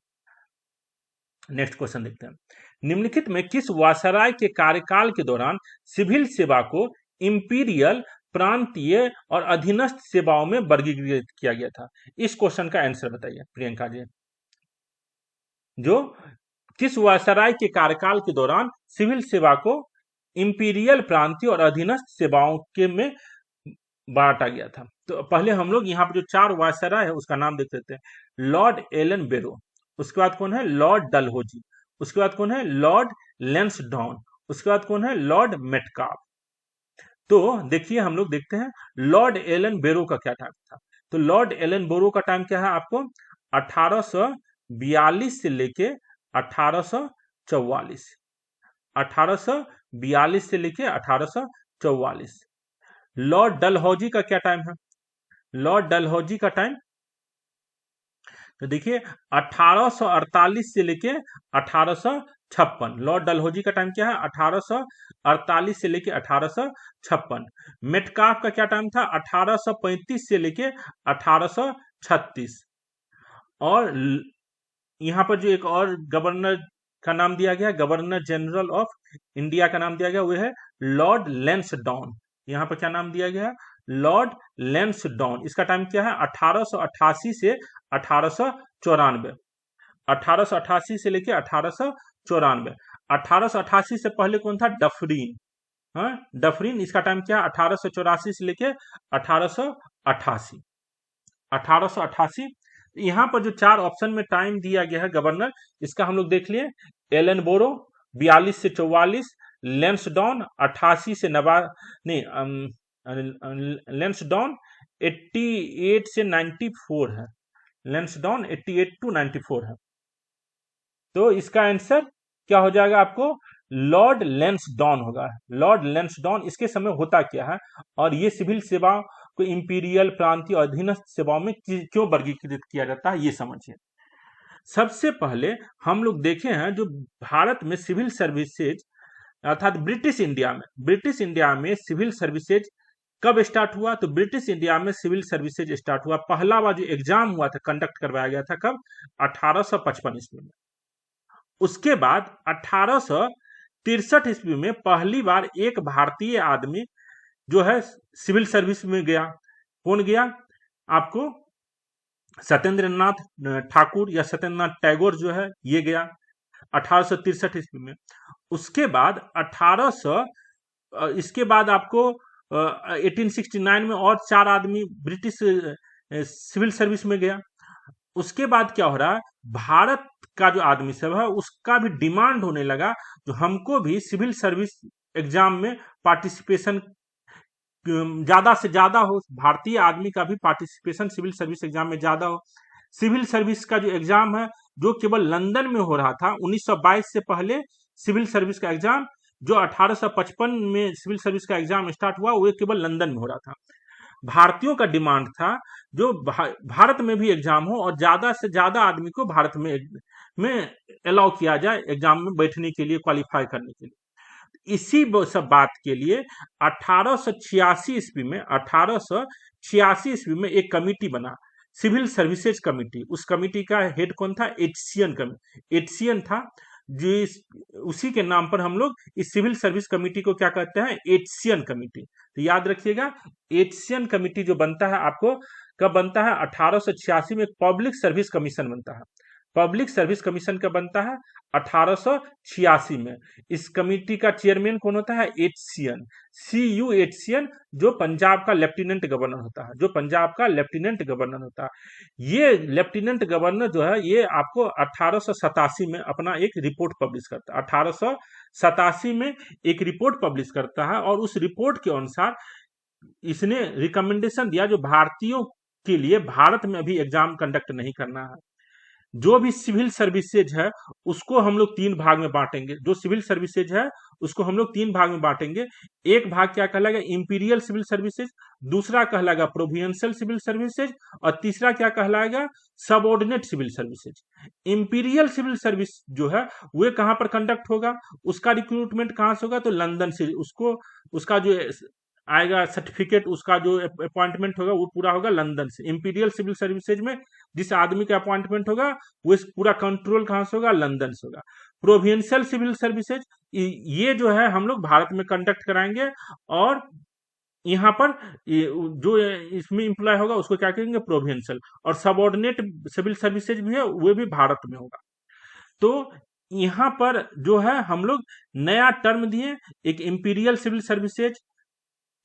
नेक्स्ट क्वेश्चन देखते हैं, निम्नलिखित में किस वायसराय के कार्यकाल के दौरान सिविल सेवा को इंपीरियल, प्रांतीय और अधीनस्थ सेवाओं में वर्गीकृत किया गया था? इस क्वेश्चन का आंसर बताइए प्रियंका जी। जो किस वायसराय के कार्यकाल के दौरान सिविल सेवा को इंपीरियल, प्रांतीय और अधीनस्थ सेवाओं के में बांटा गया था? तो पहले हम लोग यहाँ पर जो 4 वायसराय है उसका नाम देख लेते हैं। लॉर्ड एलन बेरो, उसके बाद कौन है? लॉर्ड डलहौजी, उसके बाद कौन है? लॉर्ड लैंसडाउन, उसके बाद कौन है? Lord Metcalfe. तो देखिए हम लोग देखते हैं लॉर्ड एलन बेरो का क्या टाइम था। तो लॉर्ड एलन बेरो का टाइम क्या है? आपको 1842 से लेके 1844, 1842 से लेके 1844। लॉर्ड डलहौजी का क्या टाइम है? लॉर्ड डलहौजी का टाइम तो देखिए 1848 से लेके 1856। लॉर्ड डलहौजी का टाइम क्या है? 1848 से लेके 1856। मेटकाफ का क्या टाइम था? 1835 से लेके 1836। और यहाँ पर जो एक और गवर्नर का नाम दिया गया, गवर्नर जनरल ऑफ इंडिया का नाम दिया गया, वो है लॉर्ड लैंसडाउन। यहाँ पर क्या नाम दिया गया? लॉर्ड लैंसडाउन। इसका टाइम क्या है? 1888 से 1894। 1888 से लेके 1894। 1888 से पहले कौन था? डफरीन। हाँ, डफरीन। इसका टाइम क्या है? 1884 से लेके 1888। 1888। यहाँ पर जो 4 ऑप्शन में टाइम दिया गया है गवर्नर, इसका हम लोग देख लिए। एलन बोरो 42 से 44, लैंसडाउन 88 से 90, नहीं लैंसडाउन 88 से 94 है। लैंसडाउन 88 टू 94 है। तो इसका आंसर क्या हो जाएगा आपको? लॉर्ड लैंसडॉन होगा। लॉर्ड लैंसडॉन, इसके समय होता क्या है और ये सिविल सेवा को इंपीरियल, प्रांतीय और अधीनस्थ सेवाओं में क्यों वर्गीकृत किया जाता है, ये समझिए। सबसे पहले हम लोग देखे हैं जो भारत में सिविल सर्विसेज अर्थात ब्रिटिश इंडिया में सिविल सर्विसेज कब स्टार्ट हुआ, तो ब्रिटिश इंडिया में सिविल सर्विसेज स्टार्ट हुआ, पहला बार जो एग्जाम हुआ था, कंडक्ट करवाया गया था, कब, 1855 ईस्वी में। उसके बाद 1863 ईस्वी में पहली बार एक भारतीय आदमी जो है सिविल सर्विस में गया। कौन गया आपको, सत्येंद्रनाथ ठाकुर या सत्येंद्रनाथ टैगोर जो है, ये गया 1863 ईस्वी में। उसके बाद 1800 इसके बाद आपको 1869 में और 4 आदमी ब्रिटिश सिविल सर्विस में गया। उसके बाद क्या हो रहा है, भारत का जो आदमी सब है उसका भी डिमांड होने लगा जो हमको भी सिविल सर्विस एग्जाम में पार्टिसिपेशन ज्यादा से ज्यादा हो, भारतीय आदमी का भी पार्टिसिपेशन सिविल सर्विस एग्जाम में ज्यादा हो। सिविल सर्विस का जो एग्जाम है जो केवल लंदन में हो रहा था, 1922 से पहले सिविल सर्विस का एग्जाम जो 1855 में सिविल सर्विस का एग्जाम स्टार्ट हुआ वो केवल लंदन में हो रहा था। भारतीयों का डिमांड था जो भारत में भी एग्जाम हो और ज्यादा से ज्यादा आदमी को भारत में अलाउ किया जाए एग्जाम में बैठने के लिए, क्वालिफाई करने के लिए। इसी सब बात के लिए 1886 ईस्वी में एक कमिटी बना, सिविल सर्विसेज कमिटी। उस कमिटी का हेड कौन था, एचसीएन था, उसी के नाम पर हम लोग इस सिविल सर्विस कमिटी को क्या कहते हैं, एचसीएन कमिटी। तो याद रखिएगा, एचसीएन कमिटी जो बनता है आपको कब बनता है, 1886 में एक पब्लिक सर्विस कमीशन बनता है। पब्लिक सर्विस कमीशन का बनता है 1886 में। इस कमेटी का चेयरमैन कौन होता है, एचसीएन, जो पंजाब का लेफ्टिनेंट गवर्नर होता है। ये लेफ्टिनेंट गवर्नर जो है ये आपको 1887 में अपना एक रिपोर्ट पब्लिश करता है। 1887 में एक रिपोर्ट पब्लिश करता है और उस रिपोर्ट के अनुसार इसने रिकमेंडेशन दिया जो भारतीयों के लिए भारत में अभी एग्जाम कंडक्ट नहीं करना है। जो भी सिविल सर्विसेज है उसको हम लोग 3 भाग में बांटेंगे। जो सिविल सर्विसेज है उसको हम लोग 3 भाग में बांटेंगे। एक भाग क्या कहलाएगा, इंपीरियल सिविल सर्विसेज, दूसरा कहलाएगा प्रोविंशियल सिविल सर्विसेज और तीसरा क्या कहलाएगा, subordinate civil services. Imperial civil service जो है वो कहां पर कंडक्ट होगा, उसका रिक्रूटमेंट कहां से होगा, तो लंदन से। उसका जो आएगा सर्टिफिकेट, उसका जो अपॉइंटमेंट होगा वो पूरा होगा लंदन से। इंपीरियल सिविल सर्विसेज में जिस आदमी का अपॉइंटमेंट होगा वो पूरा कंट्रोल कहां से होगा, लंदन से होगा। प्रोविंशियल सिविल सर्विसेज ये जो है हम लोग भारत में कंडक्ट कराएंगे और यहाँ पर जो इसमें इंप्लॉय होगा उसको क्या कहेंगे, प्रोविंशियल। और सबऑर्डिनेट सिविल सर्विसेज भी है वो भी भारत में होगा। तो यहाँ पर जो है हम लोग नया टर्म दिए, एक imperial civil services,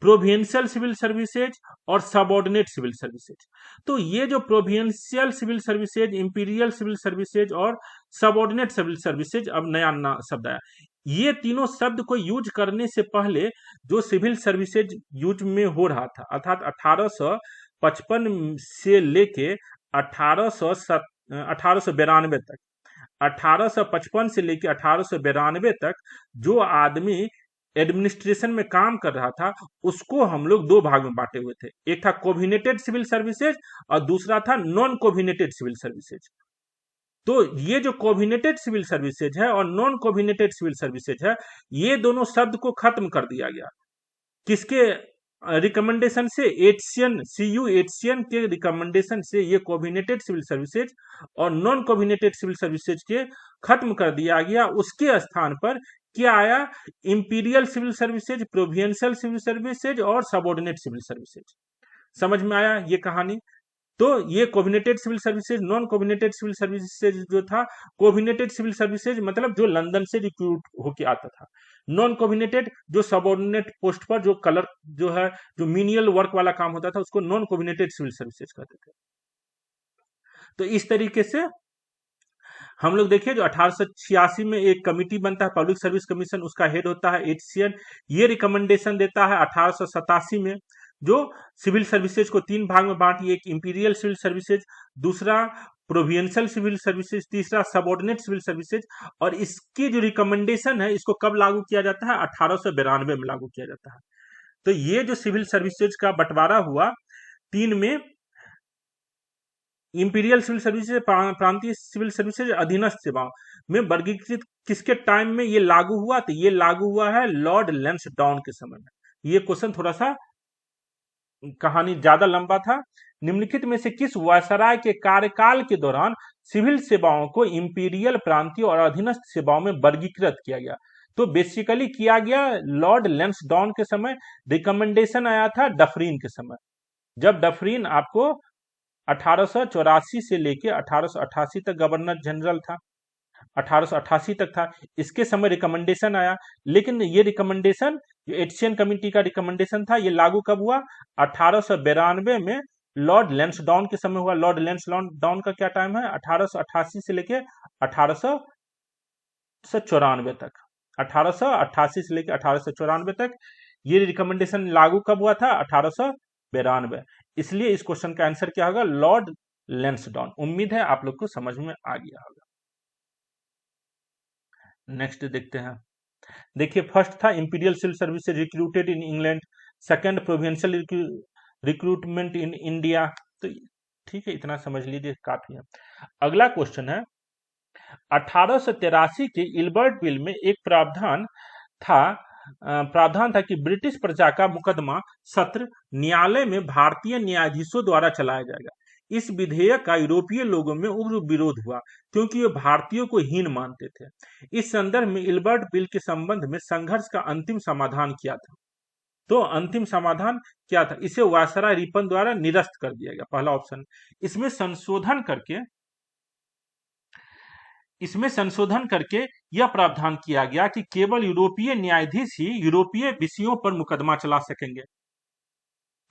provincial civil services और सबऑर्डिनेट सिविल सर्विसेज। तो ये जो provincial civil services, imperial civil services और सबऑर्डिनेट सिविल सर्विसेज, अब नया शब्द आया। ये तीनों शब्द को यूज करने से पहले जो सिविल सर्विसेज यूज में हो रहा था, अर्थात 1855 से लेके 1892 तक, 1855 से लेके 1892 तक जो आदमी एडमिनिस्ट्रेशन में काम कर रहा था उसको हम लोग 2 भाग में बांटे हुए थे। एक था कोविनेटेड सिविल सर्विसेज और दूसरा था नॉन कोविनेटेड सिविल सर्विसेज। तो ये जो कोविनेटेड सिविल सर्विसेज है और नॉन कोविनेटेड सिविल सर्विसेज है, ये दोनों शब्द को खत्म कर दिया गया। किसके रिकमेंडेशन से, एचसीएन के रिकमेंडेशन से ये कोविनेटेड सिविल सर्विसेज और नॉन कोविनेटेड सिविल सर्विसेज के खत्म कर दिया गया। उसके स्थान पर क्या आया, imperial civil services, provincial civil services और सबऑर्डिनेट सिविल सर्विसेज। समझ में आया ये कहानी। तो ये covenanted civil services, non covenanted civil services जो था, कोविनेटेड सिविल सर्विसेज मतलब जो लंदन से रिक्रूट होके आता था, नॉन कोविनेटेड जो सबऑर्डिनेट पोस्ट पर जो कलर जो है जो मीनियल वर्क वाला काम होता था उसको नॉन कोविनेटेड सिविल सर्विसेज कहते थे। तो इस तरीके से हम लोग देखिए जो 1886 में एक कमिटी बनता है पब्लिक सर्विस कमीशन, उसका हेड होता है एचसीएन। ये रिकमेंडेशन देता है 1887 में जो सिविल सर्विसेज को 3 भाग में बांटी, एक इंपीरियल सिविल सर्विसेज, दूसरा प्रोविंशियल सिविल सर्विसेज, तीसरा सबऑर्डिनेट सिविल सर्विसेज। और इसकी जो रिकमेंडेशन है इसको कब लागू किया जाता है? 1892 में लागू किया जाता है। तो ये जो सिविल सर्विसेज का बंटवारा हुआ तीन में, इंपीरियल सिविल सर्विसेज, प्रांतीय सिविल सर्विसेज, अधीनस्थ सेवाओं में वर्गीकृत किसके टाइम में ये लागू हुआ? तो ये लागू हुआ है लॉर्ड लैंसडाउन के समय में। ये क्वेश्चन थोड़ा सा कहानी ज्यादा लंबा था। निम्नलिखित में से किस वायसराय के कार्यकाल के दौरान सिविल सेवाओं को इंपीरियल, प्रांतीय और अधीनस्थ सेवाओं में वर्गीकृत किया गया? तो बेसिकली किया गया लॉर्ड लैंसडाउन के समय। रिकमेंडेशन आया था डफरीन के समय, जब डफरीन आपको 1884 से लेके 1888 तक गवर्नर जनरल था, 1888 तक था, इसके समय रिकमेंडेशन आया। लेकिन ये रिकमेंडेशन जो एशियन कमेटी का रिकमेंडेशन था ये लागू कब हुआ? 1892 में लॉर्ड लैंसडाउन के समय हुआ। लॉर्ड लैंसडाउन का क्या टाइम है? 1888 से लेके 1894 तक, 1888 से लेकर 1894 तक ये रिकमेंडेशन लागू कब हुआ था? 1892। इसलिए इस क्वेश्चन का आंसर क्या होगा? लॉर्ड लैंसडाउन। उम्मीद है आप लोग को समझ में आ गया होगा। नेक्स्ट देखते हैं। देखिए, फर्स्ट था imperial civil service recruited in England, second provincial recruitment in India. तो ठीक है, इतना समझ लीजिए काफी है। अगला क्वेश्चन है, 1883 के इल्बर्ट बिल में एक प्रावधान था कि ब्रिटिश प्रजा का मुकदमा सत्र न्यायालय में भारतीय न्यायाधीशों द्वारा चलाया जाएगा। इस विधेयक का यूरोपीय लोगों में उग्र विरोध हुआ क्योंकि वे भारतीयों को हीन मानते थे। इस संदर्भ में इल्बर्ट बिल के संबंध में संघर्ष का अंतिम समाधान किया था। तो अंतिम समाधान क्या था? इसे वायसराय रिपन द्वारा निरस्त कर दिया गया, पहला ऑप्शन। इसमें संशोधन करके यह प्रावधान किया गया कि केवल यूरोपीय न्यायाधीश ही यूरोपीय विषयों पर मुकदमा चला सकेंगे।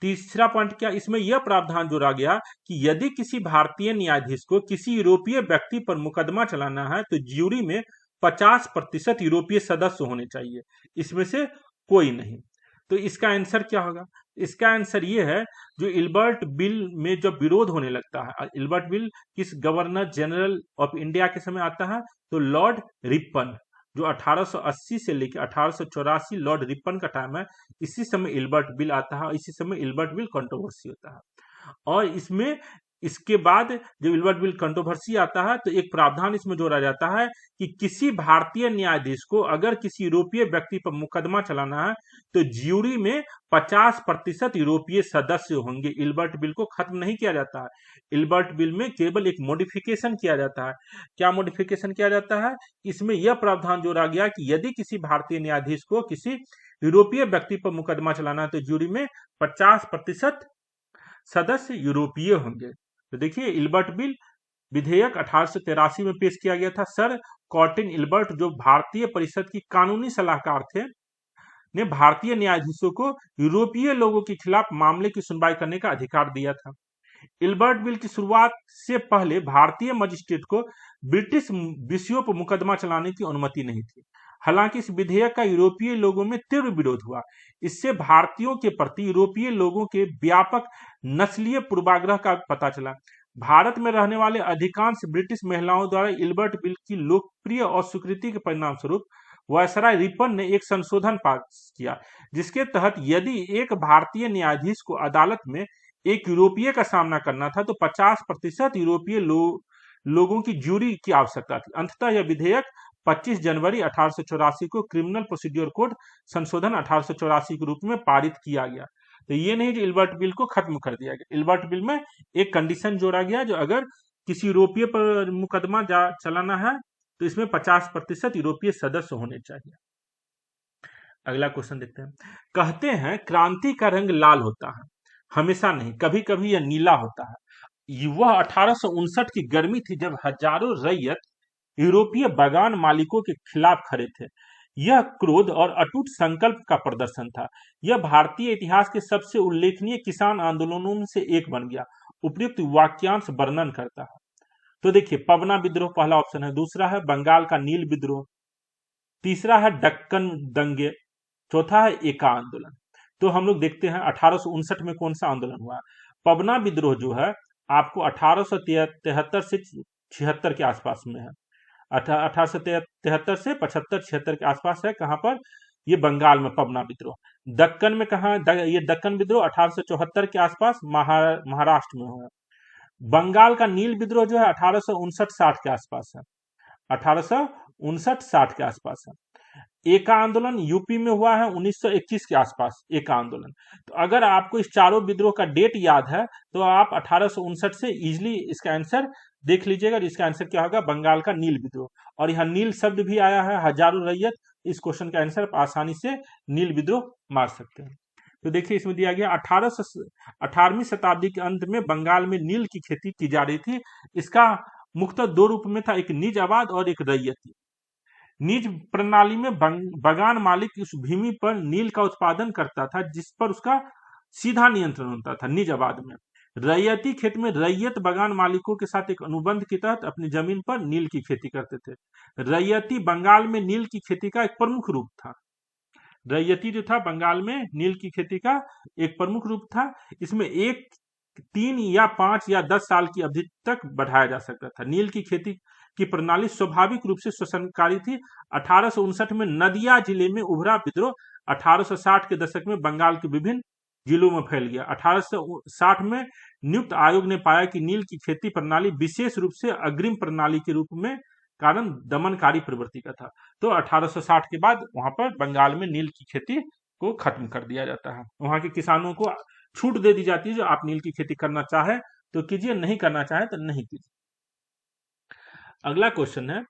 तीसरा पॉइंट क्या? इसमें यह प्रावधान जोड़ा गया कि यदि किसी भारतीय न्यायाधीश को किसी यूरोपीय व्यक्ति पर मुकदमा चलाना है तो ज्यूरी में 50% यूरोपीय सदस्य होने चाहिए, इसमें से कोई नहीं। तो इसका आंसर क्या होगा? इसका आंसर ये है, जो इल्बर्ट बिल में जब विरोध होने लगता है, इल्बर्ट बिल किस गवर्नर जनरल ऑफ इंडिया के समय आता है? तो लॉर्ड रिपन, जो 1880 से लेकर 1884 लॉर्ड रिपन का टाइम है, इसी समय इल्बर्ट बिल आता है, इसी समय इल्बर्ट बिल कंट्रोवर्सी होता है। और इसमें इसके बाद जब इल्बर्ट बिल कंट्रोवर्सी आता है तो एक प्रावधान इसमें जोड़ा जाता है कि किसी भारतीय न्यायाधीश को अगर किसी यूरोपीय व्यक्ति पर मुकदमा चलाना है तो ज्यूरी में 50% यूरोपीय सदस्य होंगे। इल्बर्ट बिल को खत्म नहीं किया जाता है। इल्बर्ट बिल में केवल एक मॉडिफिकेशन किया जाता है। क्या मॉडिफिकेशन किया जाता है? इसमें यह प्रावधान जोड़ा गया कि यदि किसी भारतीय न्यायाधीश को किसी यूरोपीय व्यक्ति पर मुकदमा चलाना है तो ज्यूरी में 50% सदस्य यूरोपीय होंगे। तो देखिए, इल्बर्ट बिल विधेयक 1883 में पेश किया गया था। सर कॉर्टिन इल्बर्ट, जो भारतीय परिषद की कानूनी सलाहकार थे, ने भारतीय न्यायाधीशों को यूरोपीय लोगों के खिलाफ मामले की सुनवाई करने का अधिकार दिया था। इल्बर्ट बिल की शुरुआत से पहले भारतीय मजिस्ट्रेट को ब्रिटिश विषयों पर मुकदमा चलाने की अनुमति नहीं थी। हालांकि इस विधेयक का यूरोपीय लोगों में तीव्र विरोध हुआ। इससे भारतीयों के प्रति यूरोपीय लोगों के व्यापक नस्लीय पूर्वाग्रह का पता चला। भारत में रहने वाले अधिकांश ब्रिटिश महिलाओं द्वारा इल्बर्ट बिल की लोकप्रिय और स्वीकृति के परिणाम स्वरूप वायसराय रिपन ने एक संशोधन पास किया, जिसके तहत यदि एक भारतीय न्यायाधीश को अदालत में एक यूरोपीय का सामना करना था तो 50% यूरोपीय लोगों की ज्यूरी की आवश्यकता थी। अंततः यह विधेयक 25 जनवरी 1884 को क्रिमिनल प्रोसीड्यूर कोड संशोधन 1884 के रूप में पारित किया गया। तो ये नहीं जो इल्बर्ट बिल को खत्म कर दिया गया। इल्बर्ट बिल में एक कंडीशन जोड़ा गया, जो अगर किसी यूरोपीय पर मुकदमा चलाना है तो इसमें 50% यूरोपीय सदस्य होने चाहिए। अगला क्वेश्चन देखते हैं। कहते हैं क्रांति का रंग लाल होता है, हमेशा नहीं, कभी कभी यह नीला होता है। वह 1859 की गर्मी थी जब हजारों रैयत यूरोपीय बागान मालिकों के खिलाफ खड़े थे। यह क्रोध और अटूट संकल्प का प्रदर्शन था। यह भारतीय इतिहास के सबसे उल्लेखनीय किसान आंदोलनों में से एक बन गया। उपयुक्त वाक्यांश वर्णन करता है। तो देखिए, पवना विद्रोह पहला ऑप्शन है, दूसरा है बंगाल का नील विद्रोह, तीसरा है दक्कन दंगे, चौथा है एका आंदोलन। तो हम लोग देखते हैं 1859 में कौन सा आंदोलन हुआ। पवना विद्रोह जो है आपको 1873 से 76 के आसपास में है। 1873 से 75-76 के आसपास है। कहां पर? ये बंगाल में पबना विद्रोह। दक्कन में कहा? ये दक्कन विद्रोह 1874 के आसपास महाराष्ट्र में हुआ। बंगाल का नील विद्रोह जो है 1859-60 के आसपास है। 1859-60 के आसपास है। एका आंदोलन यूपी में हुआ है 1921 के आसपास। एका आंदोलन। तो अगर आपको इस चारों विद्रोह का डेट याद है तो आप 1859 से इजिली इसका आंसर देख लीजिएगा। इसका आंसर क्या होगा? बंगाल का नील विद्रोह। और यहाँ नील शब्द भी आया है, हजारों रैयत। इस क्वेश्चन का आंसर आप आसानी से नील विद्रोह मार सकते हैं। तो देखिए इसमें दिया गया 18वीं शताब्दी के अंत में बंगाल में नील की खेती की जा रही थी। इसका मुख्यतः दो रूप में था, एक निज आबाद और एक रैयती। निज प्रणाली में बगान मालिक उस भूमि पर नील का उत्पादन करता था जिस पर उसका सीधा नियंत्रण होता था, निज आबाद में। रैयती खेत में रैयत बगान मालिकों के साथ एक अनुबंध के तहत अपनी जमीन पर नील की खेती करते थे। रैयती बंगाल में नील की खेती का एक प्रमुख रूप था। रैयती जो था बंगाल में नील की खेती का एक प्रमुख रूप था। इसमें 3 या 5 या 10 साल की अवधि तक बढ़ाया जा सकता था। नील की खेती की प्रणाली स्वाभाविक रूप से शोषणकारी थी। 1859 में नदिया जिले में उभरा विद्रोह 1860 के दशक में बंगाल के विभिन्न जिलों में फैल गया। 1860 में नियुक्त आयोग ने पाया कि नील की खेती प्रणाली विशेष रूप से अग्रिम प्रणाली के रूप में कारण दमनकारी प्रवृत्ति का था। तो 1860 के बाद वहां पर बंगाल में नील की खेती को खत्म कर दिया जाता है। वहां के किसानों को छूट दे दी जाती है, जो आप नील की खेती करना चाहे तो कीजिए, नहीं करना चाहे तो नहीं कीजिए। अगला क्वेश्चन है,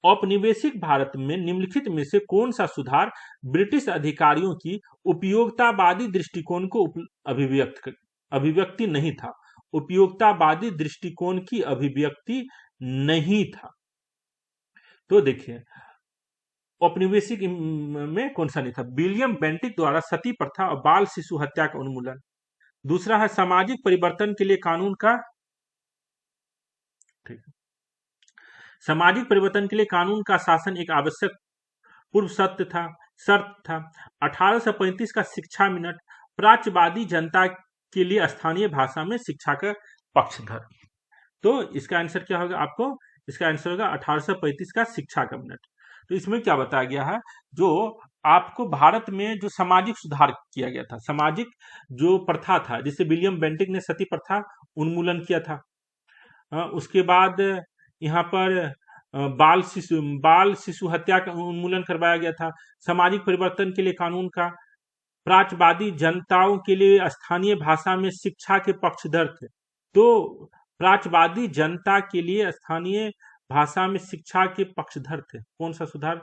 औपनिवेशिक भारत में निम्नलिखित में से कौन सा सुधार ब्रिटिश अधिकारियों की उपयोगितावादी दृष्टिकोण को अभिव्यक्ति नहीं था? उपयोगितावादी दृष्टिकोण की अभिव्यक्ति नहीं था। तो देखिए औपनिवेशिक में कौन सा नहीं था? विलियम बेंटिक द्वारा सती प्रथा और बाल शिशु हत्या का उन्मूलन। दूसरा है सामाजिक परिवर्तन के लिए कानून का, ठीक, सामाजिक परिवर्तन के लिए कानून का शासन एक आवश्यक पूर्व शर्त था। 1835 का शिक्षा मिनट, प्राच्यवादी जनता के लिए स्थानीय भाषा में शिक्षा का पक्षधर। तो इसका आंसर क्या होगा आपको? इसका आंसर होगा 1835 का शिक्षा का मिनट। तो इसमें क्या बताया गया है? जो आपको भारत में जो सामाजिक सुधार किया गया था, सामाजिक जो प्रथा था, जिसे विलियम बेंटिक ने सती प्रथा उन्मूलन किया था। उसके बाद यहाँ पर बाल शिशु हत्या का उन्मूलन करवाया गया था। सामाजिक परिवर्तन के लिए कानून का, प्राच्यवादी जनताओं के लिए स्थानीय भाषा में शिक्षा के पक्षधर थे। तो प्राच्यवादी जनता के लिए स्थानीय भाषा में शिक्षा के पक्षधर थे। कौन सा सुधार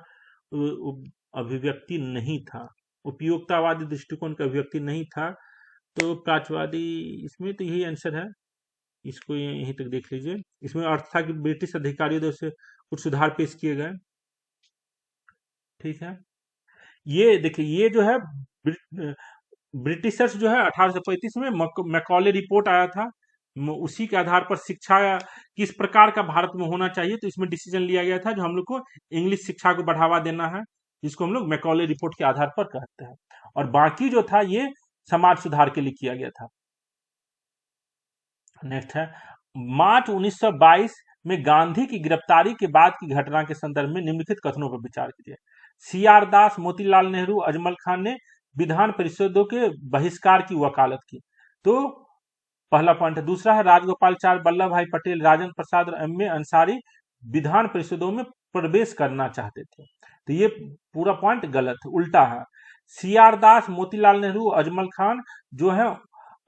अभिव्यक्ति नहीं था? उपयोगितावादी दृष्टिकोण का अभिव्यक्ति नहीं था। तो प्राच्यवादी, इसमें तो यही आंसर है, इसको यहीं तक देख लीजिए। इसमें अर्थ था कि ब्रिटिश अधिकारियों द्वारा से कुछ सुधार पेश किए गए। ठीक है, ये देखिए, ये जो है ब्रिटिशर्स जो है 1835 में मैकॉले रिपोर्ट आया था, उसी के आधार पर शिक्षा किस प्रकार का भारत में होना चाहिए, तो इसमें डिसीजन लिया गया था जो हम लोग को इंग्लिश शिक्षा को बढ़ावा देना है, जिसको हम लोग मैकॉले रिपोर्ट के आधार पर कहते हैं। और बाकी जो था ये समाज सुधार के लिए किया गया था। नेक्स्ट है, मार्च 1922 में गांधी की गिरफ्तारी के बाद की घटना के संदर्भ में निम्नलिखित कथनों पर विचार कीजिए। सीआर दास, मोतीलाल नेहरू, अजमल खान ने विधान परिषदों के बहिष्कार की वकालत की। तो पहला पॉइंट है। दूसरा है, राजगोपालाचारी, वल्लभ भाई पटेल, राजेंद्र प्रसाद और एम ए अंसारी विधान परिषदों में प्रवेश करना चाहते थे। तो ये पूरा पॉइंट गलत है, उल्टा है। सीआर दास, मोतीलाल नेहरू, अजमल खान जो है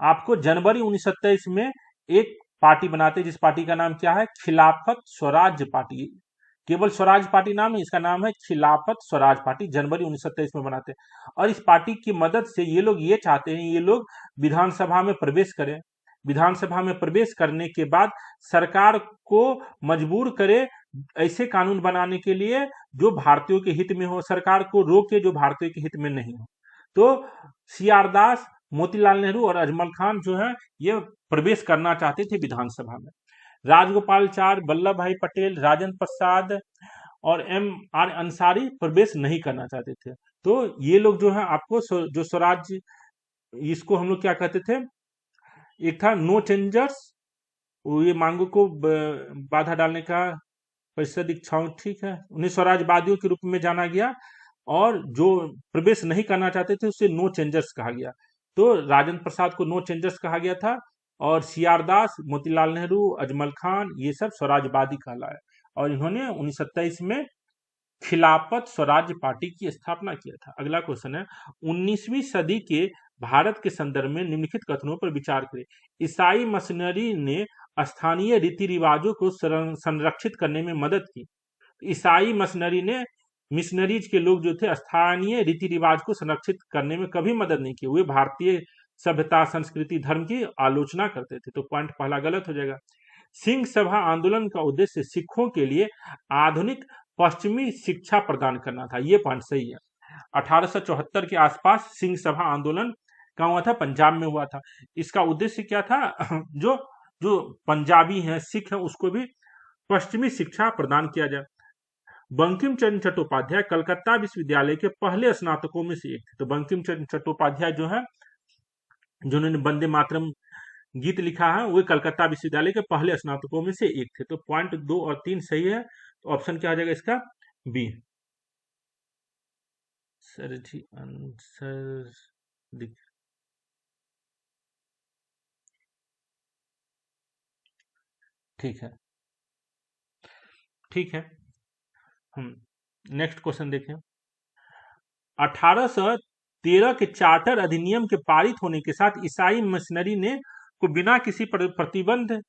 आपको जनवरी 1927 में एक पार्टी बनाते, जिस पार्टी का नाम क्या है? खिलाफत स्वराज पार्टी। केवल स्वराज पार्टी नाम है, इसका नाम है खिलाफत स्वराज पार्टी। जनवरी 1927 में बनाते हैं और इस पार्टी की मदद से ये लोग ये चाहते हैं, ये लोग विधानसभा में प्रवेश करें। विधानसभा में प्रवेश करने के बाद सरकार को मजबूर करे ऐसे कानून बनाने के लिए जो भारतीयों के हित में हो, सरकार को रोके जो भारतीयों के हित में नहीं हो। तो सीआर दास, मोतीलाल नेहरू और अजमल खान जो है ये प्रवेश करना चाहते थे विधानसभा में। राजगोपालाचारी, वल्लभ भाई पटेल, राजेंद्र प्रसाद और एम आर अंसारी प्रवेश नहीं करना चाहते थे। तो ये लोग जो है आपको जो स्वराज, इसको हम लोग क्या कहते थे? एक था नो चेंजर्स वो ये मांगों को बाधा डालने का परिषद इच्छाओं, ठीक है, उन्हें स्वराजवादियों के रूप में जाना गया, और जो प्रवेश नहीं करना चाहते थे उसे नो चेंजर्स कहा गया। तो राजेंद्र प्रसाद को नो चेंजर्स कहा गया था, और सीआर दास, मोतीलाल नेहरू, अजमल खान, ये सब स्वराजवादी कहलाए, और इन्होंने 1927 में खिलाफत स्वराज्य पार्टी की स्थापना किया था। अगला क्वेश्चन है, 19वीं सदी के भारत के संदर्भ में निम्नलिखित कथनों पर विचार करें। ईसाई मशीनरी ने स्थानीय रीति रिवाजों को संरक्षित करने में मदद की। ईसाई मशीनरी ने, मिशनरीज के लोग जो थे, स्थानीय रीति रिवाज को संरक्षित करने में कभी मदद नहीं की। वे भारतीय सभ्यता, संस्कृति, धर्म की आलोचना करते थे। तो पॉइंट पहला गलत हो जाएगा। सिंह सभा आंदोलन का उद्देश्य सिखों के लिए आधुनिक पश्चिमी शिक्षा प्रदान करना था। ये पॉइंट सही है। 1874 के आसपास सिंह सभा आंदोलन कहाँ हुआ था? पंजाब में हुआ था। इसका उद्देश्य क्या था? जो जो पंजाबी हैं, सिख हैं, उसको भी पश्चिमी शिक्षा प्रदान किया जाए। बंकिम चंद्र चट्टोपाध्याय कलकत्ता विश्वविद्यालय के पहले स्नातकों में से एक थे। तो बंकिम चंद्र चट्टोपाध्याय जो है, जिन्होंने वंदे मातरम गीत लिखा है, वो कलकत्ता विश्वविद्यालय के पहले स्नातकों में से एक थे। तो पॉइंट 2 और 3 सही है। तो ऑप्शन क्या हो जाएगा इसका? बी। सर जी आंसर दिख, ठीक है, ठीक है। हम नेक्स्ट क्वेश्चन देखें। 1813 के चार्टर अधिनियम के पारित होने के साथ ईसाई मिशनरी ने को बिना किसी प्रतिबंध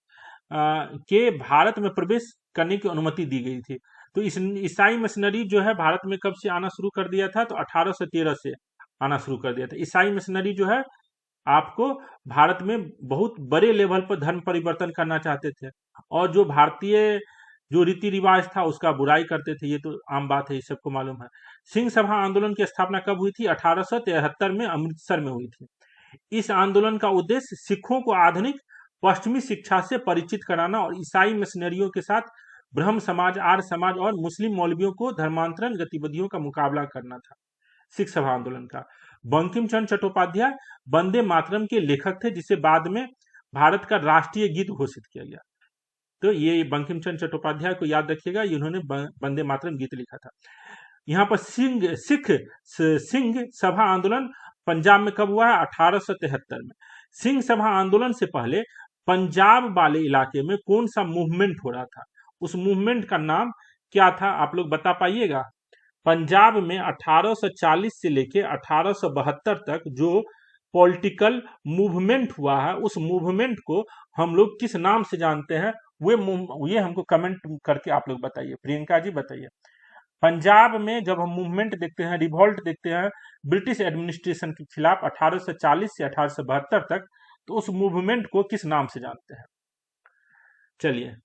के भारत में प्रवेश करने की अनुमति दी गई थी। तो इस ईसाई मिशनरी जो है भारत में कब से आना शुरू कर दिया था? तो 1813 से आना शुरू कर दिया था। ईसाई मिशनरी जो है आपको भारत में बहुत बड़े लेवल पर धर्म परिवर्तन करना चाहते थे, और जो भारतीय जो रीति रिवाज था उसका बुराई करते थे। ये तो आम बात है, ये सबको मालूम है। सिंह सभा आंदोलन की स्थापना कब हुई थी? 1873 में अमृतसर में हुई थी। इस आंदोलन का उद्देश्य सिखों को आधुनिक पश्चिमी शिक्षा से परिचित कराना और ईसाई मिशनरियों के साथ ब्रह्म समाज, आर्य समाज और मुस्लिम मौलवियों को धर्मांतरण गतिविधियों का मुकाबला करना था। सिख सभा आंदोलन का बंकिम चंद्र चट्टोपाध्याय वंदे मातरम के लेखक थे, जिसे बाद में भारत का राष्ट्रीय गीत घोषित किया गया। तो ये बंकिम चंद्र चट्टोपाध्याय को याद रखिएगा, इन्होंने वंदे मातरम गीत लिखा था। यहाँ पर सिंह सभा आंदोलन पंजाब में कब हुआ है? 1873 में। सिंह सभा आंदोलन से पहले पंजाब वाले इलाके में कौन सा मूवमेंट हो रहा था? उस मूवमेंट का नाम क्या था? आप लोग बता पाइएगा। पंजाब में 1840 से लेके 1872 तक जो पॉलिटिकल मूवमेंट हुआ है, उस मूवमेंट को हम लोग किस नाम से जानते हैं? ये हमको कमेंट करके आप लोग बताइए। प्रियंका जी बताइए। पंजाब में जब हम मूवमेंट देखते हैं, रिवॉल्ट देखते हैं ब्रिटिश एडमिनिस्ट्रेशन के खिलाफ 1840 से 1872 तक, तो उस मूवमेंट को किस नाम से जानते हैं? चलिए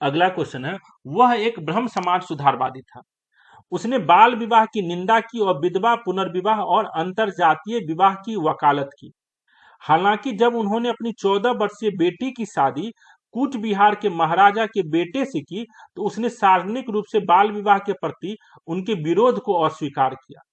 अगला क्वेश्चन है, वह एक ब्रह्म समाज सुधारवादी था। उसने बाल विवाह की निंदा की और विधवा पुनर्विवाह और अंतरजातीय विवाह की वकालत की। हालांकि जब उन्होंने अपनी 14 वर्षीय बेटी की शादी कूच बिहार के महाराजा के बेटे से की, तो उसने सार्वजनिक रूप से बाल विवाह के प्रति उनके विरोध को अस्वीकार किया।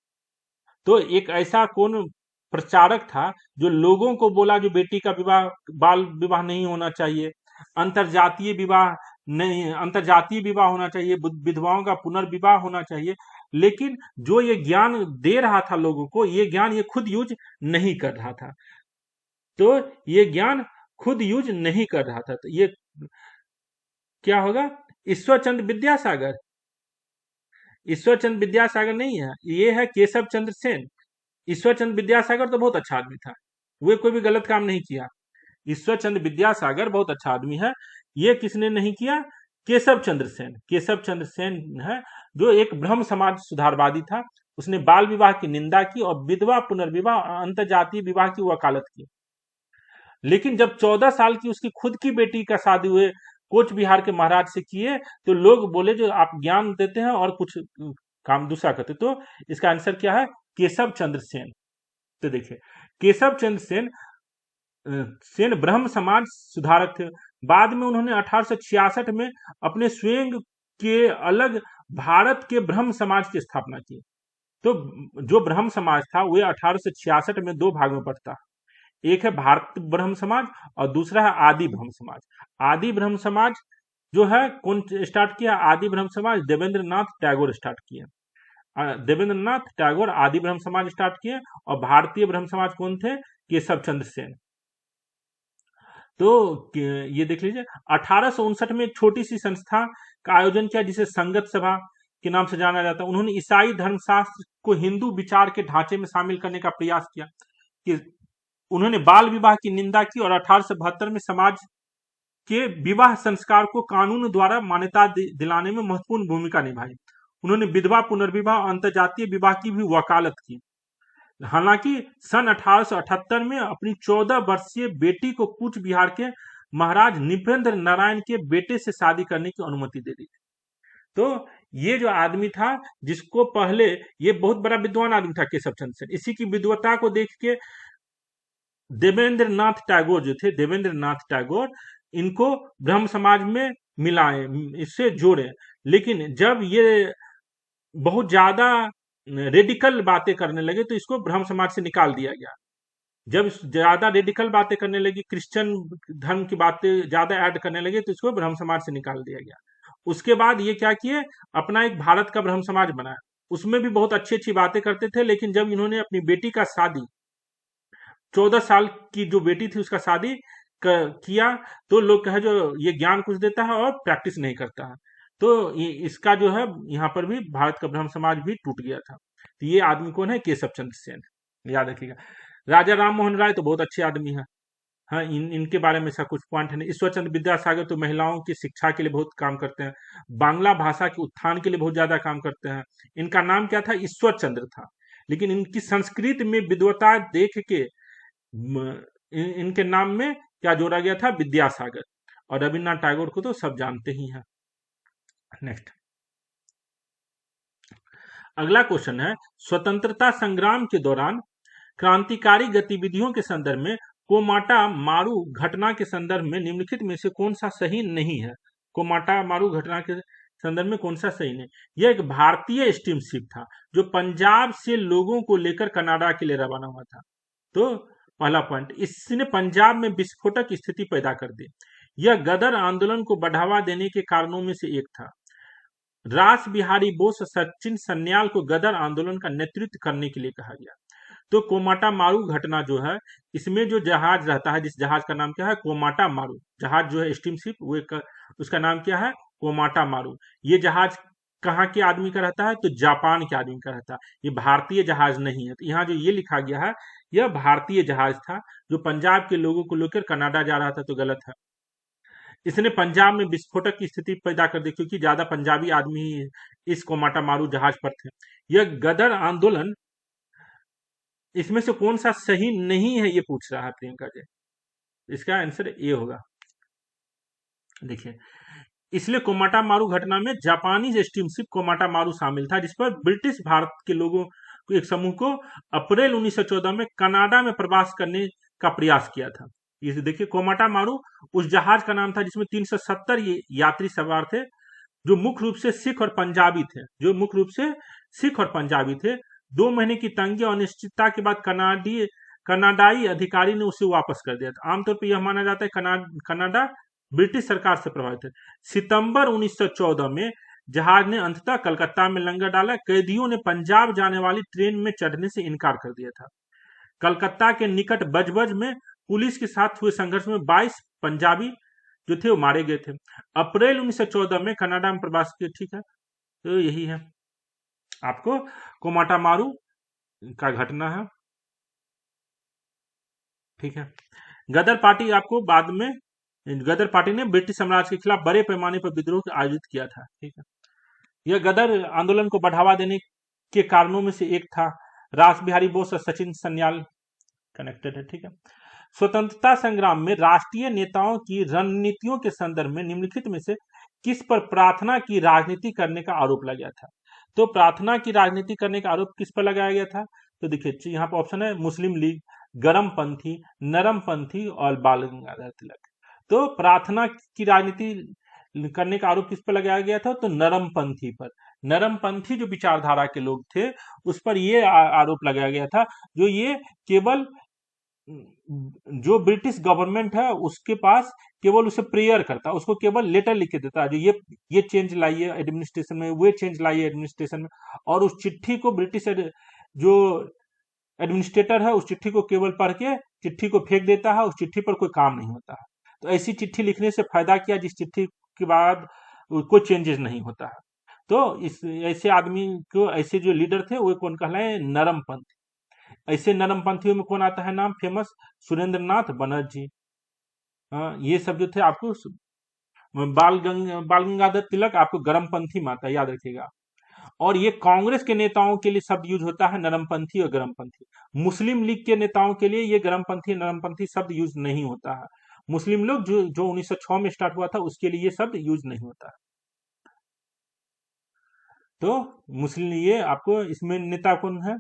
तो एक ऐसा कौन प्रचारक था जो लोगों को बोला जो बेटी का विवाह, बाल विवाह नहीं होना चाहिए, अंतरजातीय विवाह नहीं, अंतरजातीय विवाह होना चाहिए, विधवाओं का पुनर्विवाह होना चाहिए, लेकिन जो ये ज्ञान दे रहा था लोगों को, ये ज्ञान ये खुद यूज नहीं कर रहा था। तो ये ज्ञान खुद यूज नहीं कर रहा था। तो ये क्या होगा? ईश्वर चंद्र विद्यासागर। ईश्वर चंद्र विद्यासागर नहीं है, ये है केशव चंद्र सेन। ईश्वर चंद्र विद्यासागर तो बहुत अच्छा आदमी था, वे कोई भी गलत काम नहीं किया। ईश्वर चंद्र विद्यासागर बहुत अच्छा आदमी है। ये किसने नहीं किया? केशव चंद्र सेन। केशव चंद्र सेन है जो एक ब्रह्म समाज सुधारवादी था। उसने बाल विवाह की निंदा की और विधवा पुनर्विवाह, अंतरजातीय विवाह की वकालत की। लेकिन जब 14 साल की उसकी खुद की बेटी का शादी हुए कोच बिहार के महाराज से किए, तो लोग बोले जो आप ज्ञान देते हैं और कुछ काम दूसरा करते। तो इसका आंसर क्या है? केशव चंद्र सेन। तो देखिए, केशव चंद्र सेन ब्रह्म समाज सुधारक थे। बाद में उन्होंने 1866 में अपने स्वयं के अलग भारत के ब्रह्म समाज की स्थापना की। तो जो ब्रह्म समाज था वह 1866 में 2 भाग में बंटा। एक है भारत ब्रह्म समाज और दूसरा है आदि ब्रह्म समाज। आदि ब्रह्म समाज जो है कौन स्टार्ट किया? आदि ब्रह्म समाज देवेंद्र नाथ टैगोर स्टार्ट किए। देवेंद्र नाथ टैगोर आदि ब्रह्म समाज स्टार्ट किए और भारतीय ब्रह्म समाज कौन थे? केशव चंद्र सेन। तो ये देख लीजिए 1859 में एक छोटी सी संस्था का आयोजन किया जिसे संगत सभा के नाम से जाना जाता है। उन्होंने ईसाई धर्मशास्त्र को हिंदू विचार के ढांचे में शामिल करने का प्रयास किया कि उन्होंने बाल विवाह की निंदा की और 1872 में समाज के विवाह संस्कार को कानून द्वारा मान्यता दिलाने में महत्वपूर्ण भूमिका निभाई। उन्होंने विधवा पुनर्विवाह और अंतर्जातीय विवाह की भी वकालत की। हालांकि सन 1878 में अपनी 14 वर्षीय बेटी को कूच बिहार के महाराज नृपेंद्र नारायण के बेटे से शादी करने की अनुमति दे दी। तो ये जो आदमी था, जिसको पहले, ये बहुत बड़ा विद्वान आदमी था केशव चंद्र सेन, इसी की विद्वता को देख के देवेंद्र नाथ टैगोर जो थे, देवेंद्र नाथ टैगोर, इनको ब्रह्म समाज में मिलाए, इससे जोड़े। लेकिन जब ये बहुत ज्यादा रेडिकल बातें करने लगे तो इसको ब्रह्म समाज से निकाल दिया गया। जब ज्यादा रेडिकल बातें करने लगी, क्रिश्चियन धर्म की बातें ज्यादा ऐड करने लगे तो इसको ब्रह्म समाज से निकाल दिया गया। उसके बाद ये क्या किए, अपना एक भारत का ब्रह्म समाज बनाया। उसमें भी बहुत अच्छी अच्छी बातें करते थे, लेकिन जब इन्होंने अपनी बेटी का शादी, 14 साल की जो बेटी थी उसका शादी किया, तो लोग कहे जो ये ज्ञान कुछ देता है और प्रैक्टिस नहीं करता है। तो इसका जो है यहाँ पर भी भारत का ब्रह्म समाज भी टूट गया था। तो ये आदमी कौन है? केशव चंद्र सेन, याद रखिएगा। राजा राम मोहन राय तो बहुत अच्छे आदमी हैं। हाँ, इनके बारे में ऐसा कुछ पॉइंट है नहीं। ईश्वर चंद्र विद्यासागर तो महिलाओं की शिक्षा के लिए बहुत काम करते हैं, बांग्ला भाषा के उत्थान के लिए बहुत ज्यादा काम करते हैं। इनका नाम क्या था? ईश्वर चंद्र था, लेकिन इनकी संस्कृत में विद्वता देख के इनके नाम में क्या जोड़ा गया था? विद्यासागर। और रविन्द्रनाथ टैगोर को तो सब जानते ही हैं। नेक्स्ट, अगला क्वेश्चन है, स्वतंत्रता संग्राम के दौरान क्रांतिकारी गतिविधियों के संदर्भ में कोमाटा मारू घटना के संदर्भ में निम्नलिखित में से कौन सा सही नहीं है? कोमाटा मारू घटना के संदर्भ में कौन सा सही नहीं? यह एक भारतीय स्टीमशिप था जो पंजाब से लोगों को लेकर कनाडा के लिए रवाना हुआ था। तो पहला पॉइंट, इसने पंजाब में विस्फोटक स्थिति पैदा कर दी। यह गदर आंदोलन को बढ़ावा देने के कारणों में से एक था। रास बिहारी बोस और सचिन सन्याल को गदर आंदोलन का नेतृत्व करने के लिए कहा गया। तो कोमाटा मारू घटना जो है, इसमें जो जहाज रहता है, जिस जहाज का नाम क्या है? कोमाटा मारू। जहाज जो है स्टीमशिप, वो उसका नाम क्या है? कोमाटा मारू। ये जहाज कहाँ के आदमी का रहता है? तो जापान के आदमी का रहता है। ये भारतीय जहाज नहीं है। तो यहाँ जो ये लिखा गया है, यह भारतीय जहाज था जो पंजाब के लोगों को लेकर कनाडा जा रहा था, तो गलत है। इसने पंजाब में विस्फोटक की स्थिति पैदा कर दी क्योंकि ज्यादा पंजाबी आदमी इस कोमाटा मारू जहाज पर थे। यह गदर आंदोलन, इसमें से कौन सा सही नहीं है ये पूछ रहा है प्रियंका जी। इसका आंसर ए होगा। देखिए, इसलिए कोमाटा मारू घटना में जापानी स्टीमशिप कोमाटा मारू शामिल था, जिस पर ब्रिटिश भारत के लोगों को एक समूह को अप्रैल 1914 में कनाडा में प्रवास करने का प्रयास किया था। इसे देखिए, कोमाटा मारू उस जहाज का नाम था जिसमें 370 यात्री सवार थे, जो मुख्य रूप से सिख और पंजाबी थे। जो मुख्य रूप से सिख और पंजाबी थे। 2 महीने की तंगी और अनिश्चितता के बाद कनाडाई अधिकारी ने उसे वापस कर दिया था। आमतौर पर यह माना जाता है कनाडा ब्रिटिश सरकार से प्रभावित है। सितंबर 1914 में जहाज ने अंततः कलकत्ता में लंगर डाला। कैदियों ने पंजाब जाने वाली ट्रेन में चढ़ने से इनकार कर दिया था। कलकत्ता के निकट बजबज में पुलिस के साथ हुए संघर्ष में 22 पंजाबी जो थे वो मारे गए थे। अप्रैल 1914 में कनाडा में प्रवास किया। ठीक है, तो यही है आपको कोमाटा मारू का घटना है। ठीक है, गदर पार्टी आपको बाद में, गदर पार्टी ने ब्रिटिश साम्राज्य के खिलाफ बड़े पैमाने पर विद्रोह आयोजित किया था। ठीक है, यह गदर आंदोलन को बढ़ावा देने के कारणों में से एक था। रास बिहारी बोस और सचिन सन्याल कनेक्टेड है। ठीक है, स्वतंत्रता संग्राम में राष्ट्रीय नेताओं की रणनीतियों के संदर्भ में निम्नलिखित में से किस पर प्रार्थना की राजनीति करने का आरोप लगाया था? तो प्रार्थना की राजनीति करने का आरोप किस पर लगाया गया था? तो देखिए, यहाँ पर ऑप्शन है मुस्लिम लीग, गरमपंथी, नरमपंथी और बाल गंगाधर तिलक। तो प्रार्थना की राजनीति करने का आरोप किस पर लगाया गया था? तो नरमपंथी पर। नरमपंथी जो विचारधारा के लोग थे उस पर यह आरोप लगाया गया था, जो ये केवल जो ब्रिटिश गवर्नमेंट है उसके पास केवल उसे प्रेयर करता है, उसको केवल लेटर लिख के देता है, जो ये चेंज लाइए एडमिनिस्ट्रेशन में, वो चेंज लाइए एडमिनिस्ट्रेशन में, और उस चिट्ठी को जो एडमिनिस्ट्रेटर है उस चिट्ठी को केवल पढ़ के चिट्ठी को फेंक देता है, उस चिट्ठी पर कोई काम नहीं होता है। तो ऐसी चिट्ठी लिखने से फायदा क्या, जिस चिट्ठी के बाद कोई चेंजेस नहीं होता है। तो इस ऐसे आदमी को, ऐसे जो लीडर थे वो कौन कहलाए, नरमपंथी। ऐसे नरमपंथियों में कौन आता है नाम फेमस, सुरेंद्र नाथ बनर्जी। ये सब जो थे आपको बाल गंगाधर तिलक आपको गर्मपंथी माता, याद रखिएगा। और ये कांग्रेस के नेताओं के लिए शब्द यूज होता है नरमपंथी और गर्मपंथी। मुस्लिम लीग के नेताओं के लिए ये गर्मपंथी नरमपंथी शब्द यूज नहीं होता है। मुस्लिम लोग जो 1906 में स्टार्ट हुआ था उसके लिए ये शब्द यूज नहीं होता है। तो मुस्लिम, ये आपको इसमें नेता कौन है,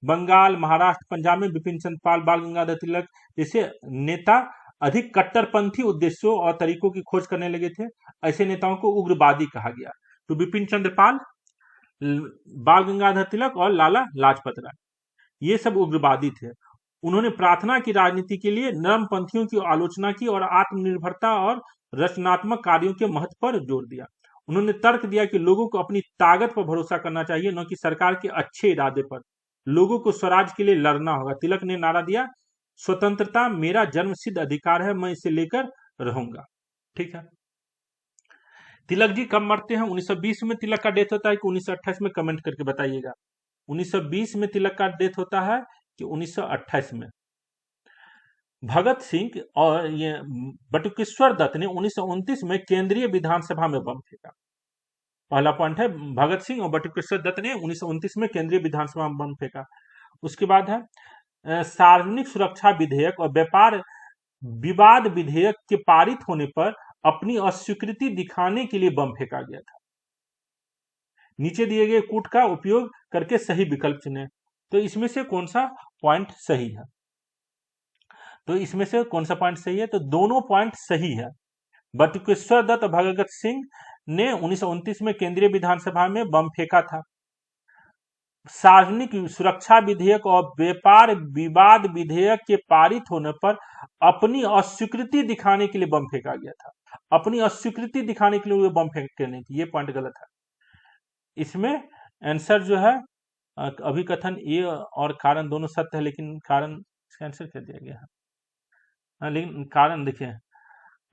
बंगाल, महाराष्ट्र, पंजाब में बिपिन चंद्र पाल, बाल गंगाधर तिलक जैसे नेता अधिक कट्टरपंथी उद्देश्यों और तरीकों की खोज करने लगे थे। ऐसे नेताओं को उग्रवादी कहा गया। तो बिपिन चंद्र पाल, बाल गंगाधर तिलक और लाला लाजपत राय, ये सब उग्रवादी थे। उन्होंने प्रार्थना की राजनीति के लिए नरमपंथियों की आलोचना की और आत्मनिर्भरता और रचनात्मक कार्यों के महत्व पर जोर दिया। उन्होंने तर्क दिया कि लोगों को अपनी ताकत पर भरोसा करना चाहिए, न कि सरकार के अच्छे इरादे पर। लोगों को स्वराज के लिए लड़ना होगा। तिलक ने नारा दिया, स्वतंत्रता मेरा जन्मसिद्ध अधिकार है, मैं इसे लेकर रहूंगा। ठीक है। तिलक जी कब मरते हैं, 1920 में तिलक का डेथ होता है कि 1928 में, कमेंट करके बताइएगा। 1920 में तिलक का डेथ होता है कि 1928 में। भगत सिंह और ये बटुकेश्वर दत्त ने 1929 में केंद्रीय विधानसभा में बम फेंका। पहला पॉइंट है, भगत सिंह और बटुकेश्वर दत्त ने 1929 में केंद्रीय विधानसभा में बम फेंका। उसके बाद है सार्वजनिक सुरक्षा विधेयक और व्यापार विवाद विधेयक के पारित होने पर अपनी अस्वीकृति दिखाने के लिए बम फेंका गया था। नीचे दिए गए कूट का उपयोग करके सही विकल्प चुनें। तो इसमें से कौन सा पॉइंट सही है, तो इसमें से कौन सा पॉइंट सही है, तो दोनों पॉइंट सही है। बटुकेश्वर दत्त और भगत सिंह ने 1929 में केंद्रीय विधानसभा में बम फेंका था। सार्वजनिक सुरक्षा विधेयक और व्यापार विवाद विधेयक के पारित होने पर अपनी अस्वीकृति दिखाने के लिए बम फेंका गया था। अपनी अस्वीकृति दिखाने के लिए बम फेंकने नहीं थी, ये पॉइंट गलत है। इसमें आंसर जो है अभिकथन ए और कारण दोनों सत्य है, लेकिन कारण इसका आंसर क्या दिया गया है, लेकिन कारण देखिए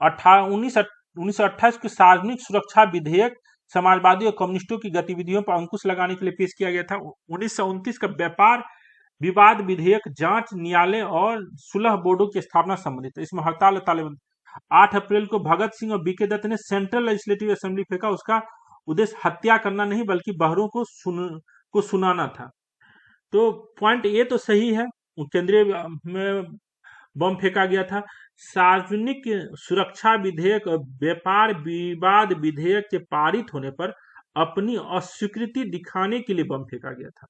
1928 के सार्वजनिक सुरक्षा विधेयक समाजवादी और कम्युनिस्टों की गतिविधियों पर अंकुश लगाने के लिए पेश किया गया था। 1929 का व्यापार विवाद विधेयक जांच न्यायालय और सुलह बोर्डों की स्थापना संबंधित है। इसमें हड़ताल और तालेबंदी। 8 अप्रैल को भगत सिंह और बीके दत्त ने सेंट्रल लेजिस्लेटिव असेंबली फेंका। उसका उद्देश्य हत्या करना नहीं बल्कि बहरों को सुनाना था। तो पॉइंट ए तो सही है, केंद्रीय में बम फेंका गया था। सार्वजनिक सुरक्षा विधेयक और व्यापार विवाद विधेयक के पारित होने पर अपनी अस्वीकृति दिखाने के लिए बम फेंका गया था।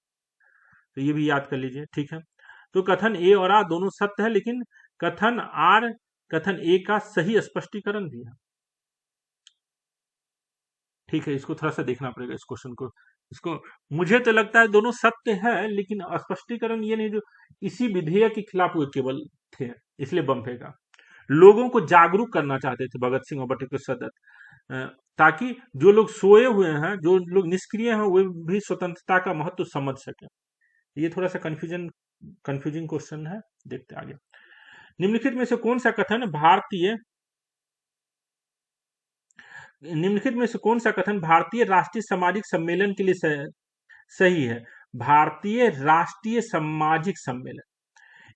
तो ये भी याद कर लीजिए। ठीक है। तो कथन ए और आर दोनों सत्य है, लेकिन कथन ए का सही स्पष्टीकरण भी है। ठीक है, इसको थोड़ा सा देखना पड़ेगा इस क्वेश्चन को। इसको मुझे तो लगता है दोनों सत्य है, लेकिन स्पष्टीकरण ये नहीं, जो इसी विधेयक के खिलाफ वो केवल थे इसलिए बम फेंका। लोगों को जागरूक करना चाहते थे भगत सिंह और बटुकेश्वर दत्त, ताकि जो लोग सोए हुए हैं, जो लोग निष्क्रिय हैं, वे भी स्वतंत्रता का महत्व समझ सके। ये थोड़ा सा कंफ्यूजिंग क्वेश्चन है, देखते आगे। निम्नलिखित में से कौन सा कथन भारतीय राष्ट्रीय सामाजिक सम्मेलन के लिए सही है? भारतीय राष्ट्रीय सामाजिक सम्मेलन,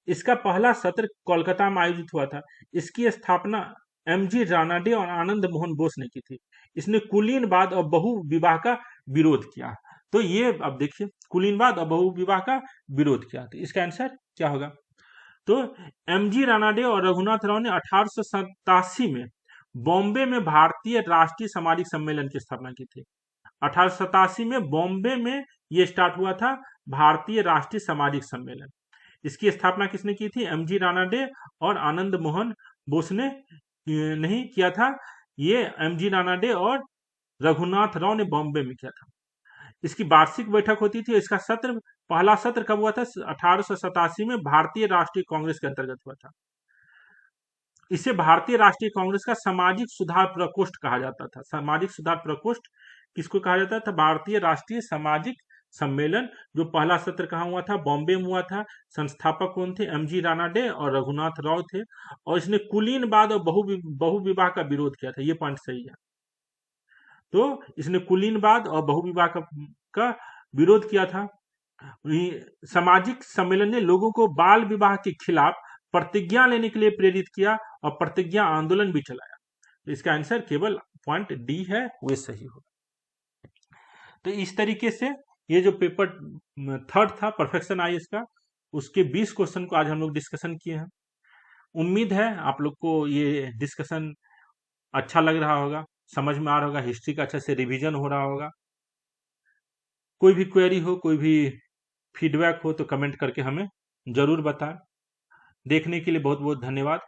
इसका पहला सत्र कोलकाता में आयोजित हुआ था। इसकी स्थापना एमजी रानाडे और आनंद मोहन बोस ने की थी। इसने कुलीनवाद और बहु विवाह का विरोध किया। तो ये अब देखिए, कुलीनवाद और बहु विवाह का विरोध किया। तो इसका आंसर क्या होगा? तो एमजी रानाडे और रघुनाथ राव ने 1887 में बॉम्बे में भारतीय राष्ट्रीय सामाजिक सम्मेलन की स्थापना की थी। 1887 में बॉम्बे में ये स्टार्ट हुआ था, भारतीय राष्ट्रीय सामाजिक सम्मेलन। इसकी स्थापना किसने की थी? एमजी रानाडे और आनंद मोहन बोस ने नहीं किया था, ये एमजी रानाडे और रघुनाथ राव ने बॉम्बे में किया था। इसकी वार्षिक बैठक होती थी। इसका सत्र पहला सत्र कब हुआ था? 1887 में भारतीय राष्ट्रीय कांग्रेस के अंतर्गत हुआ था। इसे भारतीय राष्ट्रीय कांग्रेस का सामाजिक सुधार प्रकोष्ठ कहा जाता था। सामाजिक सुधार प्रकोष्ठ किसको कहा जाता था? भारतीय राष्ट्रीय सामाजिक सम्मेलन। जो पहला सत्र कहाँ हुआ था? बॉम्बे में हुआ था। संस्थापक कौन थे? एमजी रानाडे और रघुनाथ राव थे। और इसने कुलीनवाद और बहुविवाह का विरोध किया था। ये पॉइंट सही है। तो इसने कुलीनवाद और बहुविवाह का विरोध किया था। सामाजिक सम्मेलन ने लोगों को बाल विवाह के खिलाफ प्रतिज्ञा लेने के लिए प्रेरित किया और प्रतिज्ञा आंदोलन भी चलाया। तो इसका आंसर केवल पॉइंट डी है, वे सही होगा। तो इस तरीके से ये जो पेपर थर्ड था परफेक्शन आईएएस का, उसके 20 क्वेश्चन को आज हम लोग डिस्कशन किए हैं। उम्मीद है आप लोग को ये डिस्कशन अच्छा लग रहा होगा, समझ में आ रहा होगा, हिस्ट्री का अच्छे से रिवीजन हो रहा होगा। कोई भी क्वेरी हो, कोई भी फीडबैक हो तो कमेंट करके हमें जरूर बताएं। देखने के लिए बहुत बहुत धन्यवाद।